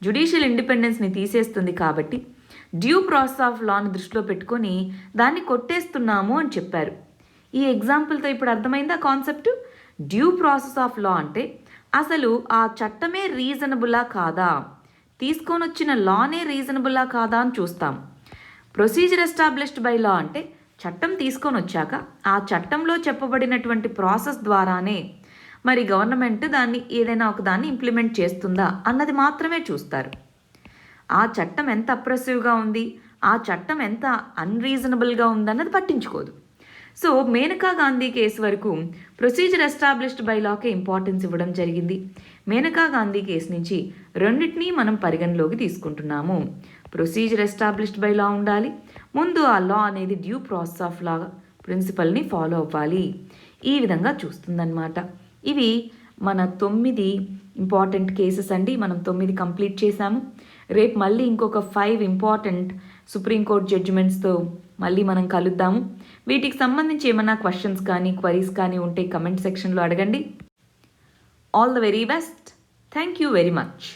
A: జ్యుడిషియల్ ఇండిపెండెన్స్ని తీసేస్తుంది కాబట్టి డ్యూ ప్రాసెస్ ఆఫ్ లాని దృష్టిలో పెట్టుకొని దాన్ని కొట్టేస్తున్నాము అని చెప్పారు. ఈ ఎగ్జాంపుల్తో ఇప్పుడు అర్థమైందా కాన్సెప్ట్? డ్యూ ప్రాసెస్ ఆఫ్ లా అంటే అసలు ఆ చట్టమే రీజనబులా కాదా, తీసుకొని వచ్చిన లానే రీజనబులా కాదా అని చూస్తాం. ప్రొసీజర్ ఎస్టాబ్లిష్డ్ బై లా అంటే చట్టం తీసుకొని వచ్చాక ఆ చట్టంలో చెప్పబడినటువంటి ప్రాసెస్ ద్వారానే మరి గవర్నమెంట్ దాన్ని ఏదైనా ఒక దాన్ని ఇంప్లిమెంట్ చేస్తుందా అన్నది మాత్రమే చూస్తారు. ఆ చట్టం ఎంత అప్రెసివ్గా ఉంది, ఆ చట్టం ఎంత అన్రీజనబుల్గా ఉందన్నది పట్టించుకోదు. సో మేనకా గాంధీ కేసు వరకు ప్రొసీజర్ ఎస్టాబ్లిష్డ్ బై లాకే ఇంపార్టెన్స్ ఇవ్వడం జరిగింది. మేనకా గాంధీ కేసు నుంచి రెండింటినీ మనం పరిగణలోకి తీసుకుంటున్నాము. ప్రొసీజర్ ఎస్టాబ్లిష్డ్ బై లా ఉండాలి, ముందు ఆ లా అనేది డ్యూ ప్రాసెస్ ఆఫ్ లా ప్రిన్సిపల్ని ఫాలో అవ్వాలి. ఈ విధంగా చూస్తుందన్నమాట. ఇవి మన 9 ఇంపార్టెంట్ కేసెస్ అండి. మనం 9 కంప్లీట్ చేశాము. రేపు మళ్ళీ ఇంకొక 5 ఇంపార్టెంట్ సుప్రీంకోర్టు జడ్జిమెంట్స్తో మళ్ళీ మనం కలుద్దాము. వీటికి సంబంధించి ఏమైనా క్వశ్చన్స్ కానీ క్వరీస్ కానీ ఉంటే కమెంట్ సెక్షన్లో అడగండి. All the very best. Thank you very much.